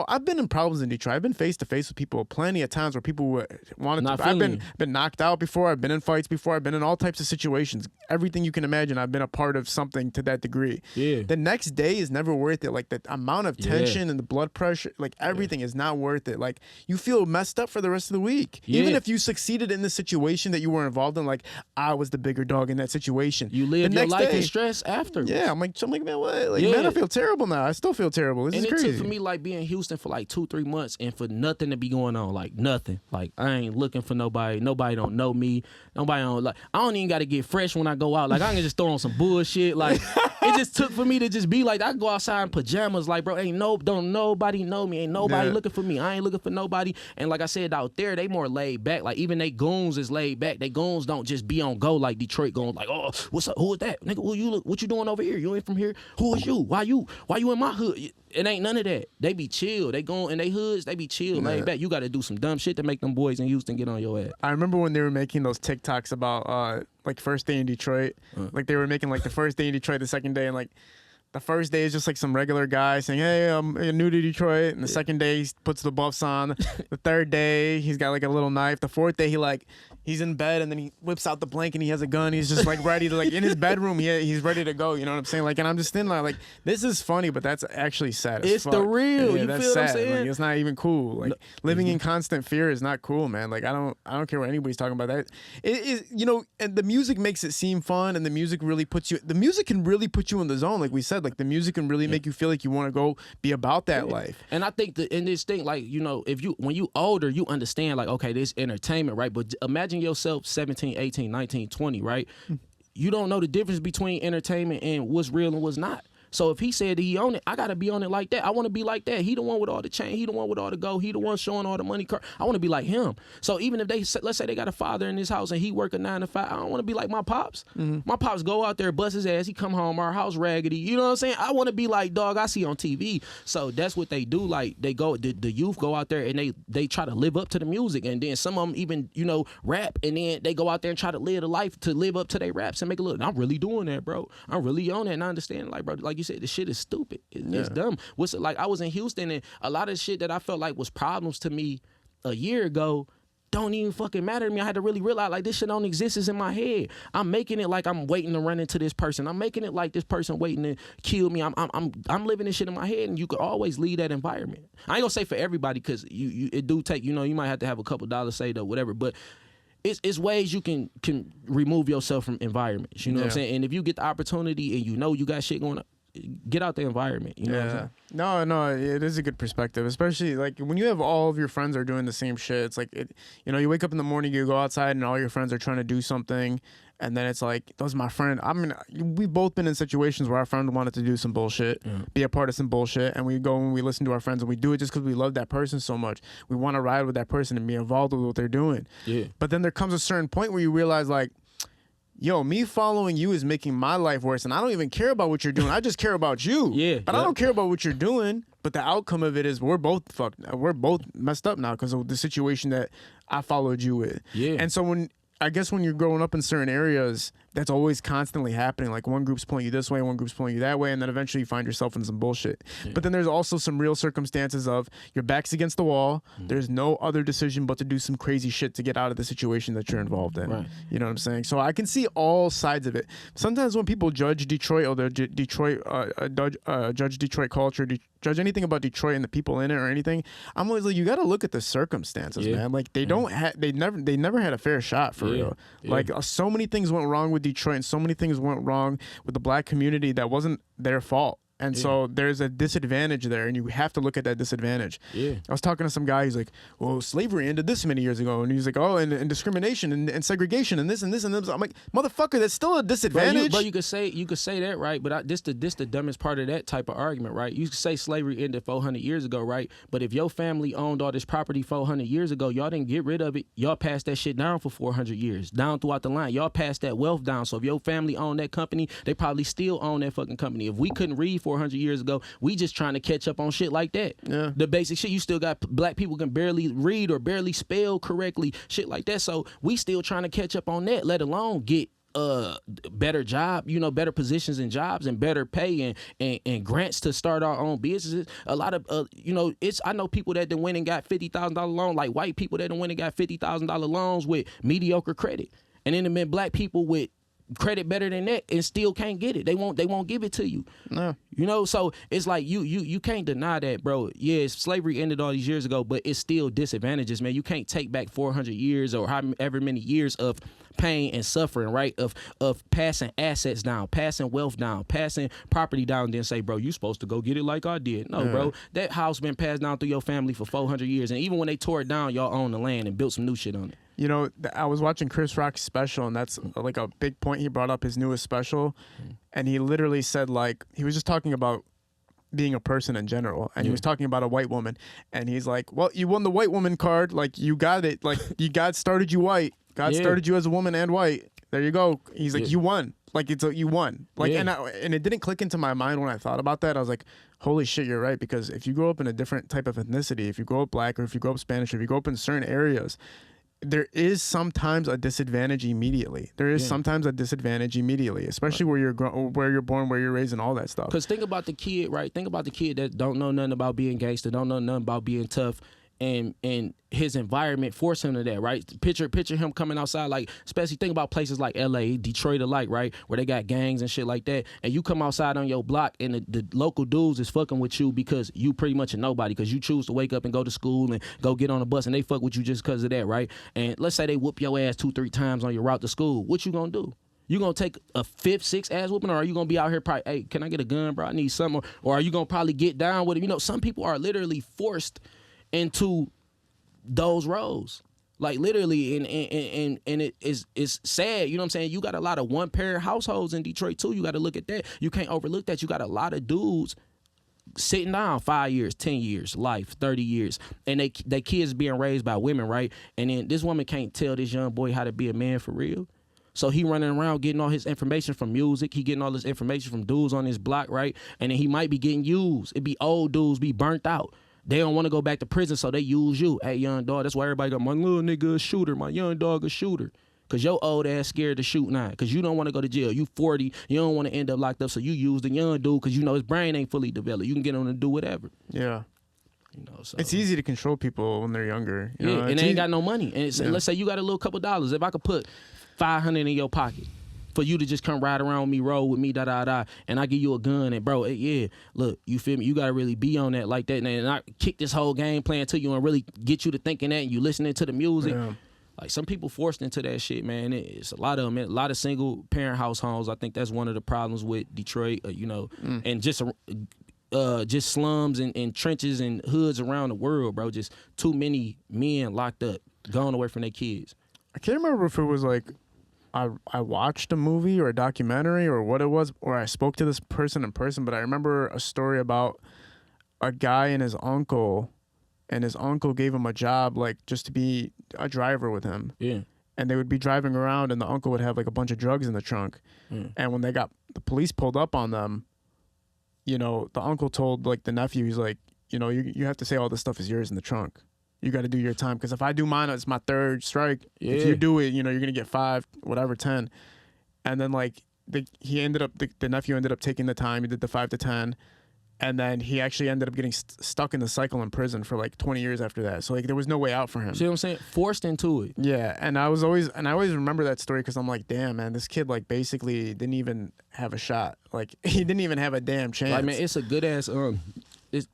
I've been in problems in Detroit. I've been face to face with people plenty of times where people wanted to. I've been knocked out before. I've been in fights before. I've been in all types of situations. Everything you can imagine, I've been a part of something to that degree. Yeah. The next day is never worth it. Like, the amount of tension and the blood pressure, like, everything is not worth it. Like, you feel messed up for the rest of the week. Yeah. Even if you succeeded in the situation that you were involved in, like, I was the bigger dog in that situation. You live your life in stress after. Yeah, I'm like, man, what? Like, man, I feel terrible now. I still feel terrible. This is crazy. And it took for me, like, being in Houston for like 2-3 months and for nothing to be going on, like nothing. Like, I ain't looking for nobody. Nobody don't know me. Nobody don't like. I don't even got to get fresh when I go out. Like, I can just throw on some bullshit. Like, it just took for me to just be like, I go outside in pajamas. Like, bro, don't nobody know me. Ain't nobody looking for me. I ain't looking for nobody. And like I said, out there, they more laid back. Like, even they goons is laid back. They goons don't just be on go like Detroit going like, oh, what's up? Who is that? Nigga, what you doing over here? You ain't from here? Who is you? Why you in my hood? It ain't none of that. They be chill. They go in they hoods. They be chill, laid back. You got to do some dumb shit to make them boys in Houston get on your ass. I remember when they were making those TikToks about like first day in Detroit. Like, they were making like the first day in Detroit, the second day, and like the first day is just like some regular guy saying, hey, I'm new to Detroit. And the second day he puts the buffs on. The third day he's got like a little knife. The fourth day he's in bed and then he whips out the blanket and he has a gun. He's just like ready to, like, in his bedroom. He's ready to go. You know what I'm saying? Like, and I'm just thinking like, this is funny, but that's actually sad. It's the real. Yeah, you that's feel sad. what I'm saying? Like, it's not even cool. Like, living in constant fear is not cool, man. Like, I don't care what anybody's talking about. That it is, and the music makes it seem fun, and the music can really put you in the zone. Like we said, like, the music can really make you feel like you want to go be about that life. And I think that in this thing, like, when you older, you understand, like, okay, this entertainment, right? But imagine yourself 17, 18, 19, 20, right? You don't know the difference between entertainment and what's real and what's not. So if he said that he own it, I gotta be on it like that. I want to be like that. He the one with all the chain. He the one with all the gold. He the one showing all the money. I want to be like him. So even if let's say they got a father in this house and he work a 9 to 5, I don't want to be like my pops. My pops go out there, bust his ass. He come home, our house raggedy. You know what I'm saying? I want to be like dog I see on TV. So that's what they do. Like they go, the youth go out there and they try to live up to the music, and then some of them even rap, and then they go out there and try to live the life to live up to their raps and make it look. I'm really doing that, bro. I'm really on that, and I understand, like, bro, like you said, the shit is stupid. It's dumb. What's it like? I was in Houston, and a lot of shit that I felt like was problems to me a year ago don't even fucking matter to me. I had to really realize, like, this shit don't exist. It's in my head. I'm making it like I'm waiting to run into this person. I'm making it like this person waiting to kill me. I'm living this shit in my head, and you could always leave that environment. I ain't gonna say for everybody, because it do take, you might have to have a couple dollars saved up, whatever, but it's ways you can remove yourself from environments. You know what I'm saying? And if you get the opportunity and you got shit going on, get out the environment. You know what I'm saying? No, it is a good perspective, especially like when you have all of your friends are doing the same shit. It's like you wake up in the morning, you go outside, and all your friends are trying to do something, and then it's like, those my friend. I mean, we've both been in situations where our friend wanted to do some bullshit, be a part of some bullshit, and we go and we listen to our friends, and we do it just because we love that person so much. We want to ride with that person and be involved with what they're doing. Yeah. But then there comes a certain point where you realize, like, yo, me following you is making my life worse, and I don't even care about what you're doing. I just care about you. But I don't care about what you're doing. But the outcome of it is we're both fucked. We're both messed up now because of the situation that I followed you with. Yeah. And so when you're growing up in certain areas, that's always constantly happening. Like, one group's pulling you this way, one group's pulling you that way, and then eventually you find yourself in some bullshit. Yeah. But then there's also some real circumstances of your back's against the wall. There's no other decision but to do some crazy shit to get out of the situation that you're involved in. Right. You know what I'm saying? So I can see all sides of it. Sometimes when people judge Detroit or judge Detroit culture, judge anything about Detroit and the people in it or anything, I'm always like, you got to look at the circumstances, man. Like, they never had a fair shot for real. Like, so many things went wrong with Detroit, and so many things went wrong with the black community that wasn't their fault. And so there's a disadvantage there, and you have to look at that disadvantage. I was talking to some guy, he's like, well, slavery ended this many years ago. And he's like, oh, and discrimination and segregation and this and this and this. I'm like, motherfucker, that's still a disadvantage. But you could say that, right? But this the dumbest part of that type of argument, right? You could say slavery ended 400 years ago, right? But if your family owned all this property 400 years ago, y'all didn't get rid of it. Y'all passed that shit down for 400 years, down throughout the line. Y'all passed that wealth down. So if your family owned that company, they probably still own that fucking company. If we couldn't read 400 years ago, we just trying to catch up on shit like that. Yeah. The basic shit, you still got black people can barely read or barely spell correctly, shit like that. So we still trying to catch up on that, let alone get better job, better positions and jobs and better pay and grants to start our own businesses. A lot of I know people that done went and got $50,000 loan, like white people that done went and got $50,000 loans with mediocre credit, and then there been black people with credit better than that and still can't get it. They won't give it to you. No. So it's like you can't deny that, bro. Yeah, slavery ended all these years ago, but it's still disadvantages, man. You can't take back 400 years or however many years of pain and suffering, right? Of passing assets down, passing wealth down, passing property down, and then say, bro, you supposed to go get it like I did. No, bro. That house been passed down through your family for 400 years, and even when they tore it down, y'all own the land and built some new shit on it. I was watching Chris Rock's special, and that's like a big point he brought up, his newest special. And he literally said, like, he was just talking about being a person in general. And he was talking about a white woman. And he's like, well, you won the white woman card. Like, you got it. Like, God started you white. God started you as a woman and white. There you go. He's like, you won. Like, you won. Like, and it didn't click into my mind when I thought about that. I was like, holy shit, you're right. Because if you grow up in a different type of ethnicity, if you grow up black, or if you grow up Spanish, or if you grow up in certain areas, there is sometimes a disadvantage immediately. Especially where you're born, where you're raised, and all that stuff. Because think about the kid, right? Think about the kid that don't know nothing about being gangster, don't know nothing about being tough, and his environment force him to that, right? Picture him coming outside, like, especially think about places like LA, Detroit alike, right? Where they got gangs and shit like that, and you come outside on your block and the local dudes is fucking with you because you pretty much a nobody, because you choose to wake up and go to school and go get on a bus, and they fuck with you just because of that, right? And let's say they whoop your ass 2-3 times on your route to school. What you gonna do? You gonna take a 5th, 6th ass whooping, or are you gonna be out here probably, hey, can I get a gun, bro? I need something. Or are you gonna probably get down with it? Some people are literally forced into those roles. Like literally, and it's sad. You know what I'm saying? You got a lot of one parent households in Detroit too. You got to look at that. You can't overlook that. You got a lot of dudes sitting down 5 years, 10 years, life, 30 years, and they kids being raised by women, right? And then this woman can't tell this young boy how to be a man for real. So he running around getting all his information from music. He getting all this information from dudes on his block, right? And then he might be getting used. It be old dudes be burnt out. They don't want to go back to prison, so they use you. Hey, young dog, that's why everybody got my little nigga a shooter, my young dog a shooter. Because your old ass scared to shoot now. Because you don't want to go to jail. You 40, you don't want to end up locked up, so you use the young dude because you know his brain ain't fully developed. You can get him to do whatever. Yeah. You know, so It's easy to control people when they're younger. You know, and they ain't got no money. And let's say you got a little couple dollars. If I could put $500 in your pocket for you to just come ride around with me, roll with me, and I give you a gun, and bro, yeah, look, you feel me? You gotta really be on that like that, and I kick this whole game plan to you and really get you to thinking that, and you listening to the music. Yeah. Like some people forced into that shit, man. It's a lot of them, a lot of single parent households. I think that's one of the problems with Detroit, and just slums and trenches and hoods around the world, bro. Just too many men locked up, gone away from their kids. I can't remember if it was like I watched a movie or a documentary or what it was, or I spoke to this person in person, but I remember a story about a guy and his uncle gave him a job, like just to be a driver with him. Yeah. And they would be driving around and the uncle would have like a bunch of drugs in the trunk. And when the police pulled up on them, you know, the uncle told like the nephew, he's like, you know, you have to say all this stuff is yours in the trunk. You got to do your time, because if I do mine, it's my third strike. Yeah. If you do it, you know, you're gonna get 5, whatever, 10. And then like the nephew ended up taking the time. He did the 5 to 10, and then he actually ended up getting stuck in the cycle in prison for like 20 years after that. So like there was no way out for him. See what I'm saying? Forced into it. Yeah, and I always remember that story because I'm like, damn, man, this kid like basically didn't even have a shot. Like he didn't even have a damn chance. Like man, it's a good ass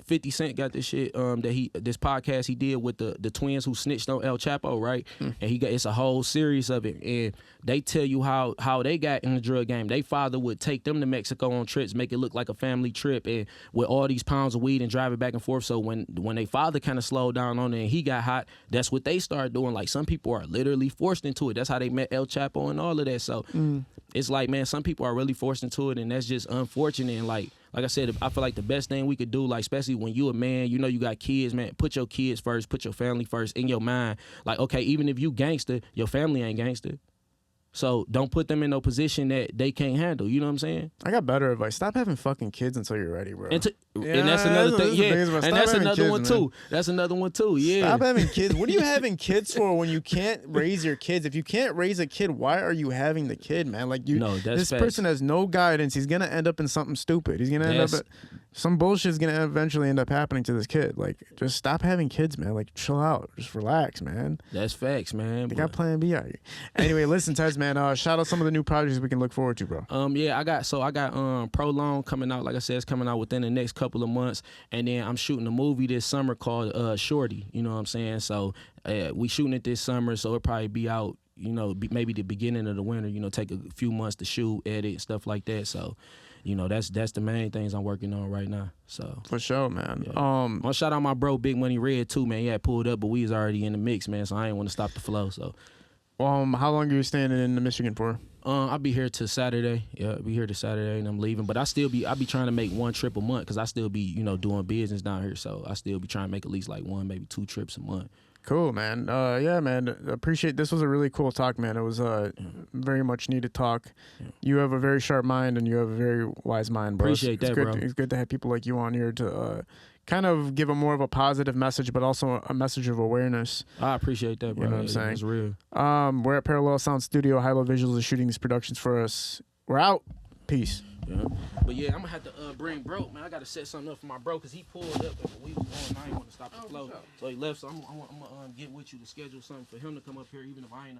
50 Cent got this shit this podcast he did with the twins who snitched on El Chapo, right? And it's a whole series of it, and they tell you how they got in the drug game. They father would take them to Mexico on trips, make it look like a family trip, and with all these pounds of weed and drive it back and forth. So when they father kind of slowed down on it and he got hot, that's what they started doing. Like some people are literally forced into it. That's how they met El Chapo and all of that. So it's like, man, some people are really forced into it, and that's just unfortunate. And like I said, I feel like the best thing we could do, like especially when you a man, you know you got kids, man, put your kids first, put your family first in your mind. Like, okay, even if you gangster, your family ain't gangster. So don't put them in no position that they can't handle. You know what I'm saying? I got better advice. Stop having fucking kids until you're ready, bro. And that's another thing. Yeah, and that's another one too. That's another one too. Yeah. Stop having kids. What are you having kids for when you can't raise your kids? If you can't raise a kid, why are you having the kid, man? Like this person has no guidance. He's gonna end up in something stupid. He's gonna end up some bullshit's gonna eventually end up happening to this kid. Like, just stop having kids, man. Like, chill out. Just relax, man. That's facts, man. They got Plan B out here. Anyway, listen, Tez, man. Shout out some of the new projects we can look forward to, bro. Yeah, I got Prolong coming out. Like I said, it's coming out within the next couple of months, and then I'm shooting a movie this summer called Shorty. You know what I'm saying? So we shooting it this summer, so it'll probably be out. You know, maybe the beginning of the winter. You know, take a few months to shoot, edit, stuff like that. So. You know, that's the main things I'm working on right now. So for sure, man. Yeah. I'll shout out my bro Big Money Red too, man. He had pulled up, but we was already in the mix, man. So I ain't want to stop the flow. So how long are you staying in Michigan for? I'll be here till Saturday. Yeah, I'll be here till Saturday and I'm leaving. But I'll be trying to make one trip a month because I still be, you know, doing business down here. So I still be trying to make at least like 1, maybe 2 trips a month. Cool, man. Yeah, man. Appreciate this. Was a really cool talk, man. It was very much needed talk. You have a very sharp mind and you have a very wise mind, bro. Appreciate that, good, bro. It's good to have people like you on here to kind of give a more of a positive message, but also a message of awareness. I appreciate that, bro. You know what I'm saying? It's real. We're at Parallel Sound Studio. High Low Visuals is shooting these productions for us. We're out. Peace. Yeah. But yeah, I'm gonna have to bring bro, man. I gotta set something up for my bro because he pulled up and we was going. I ain't want to stop the flow, so he left. So I'm gonna get with you to schedule something for him to come up here, even if I ain't.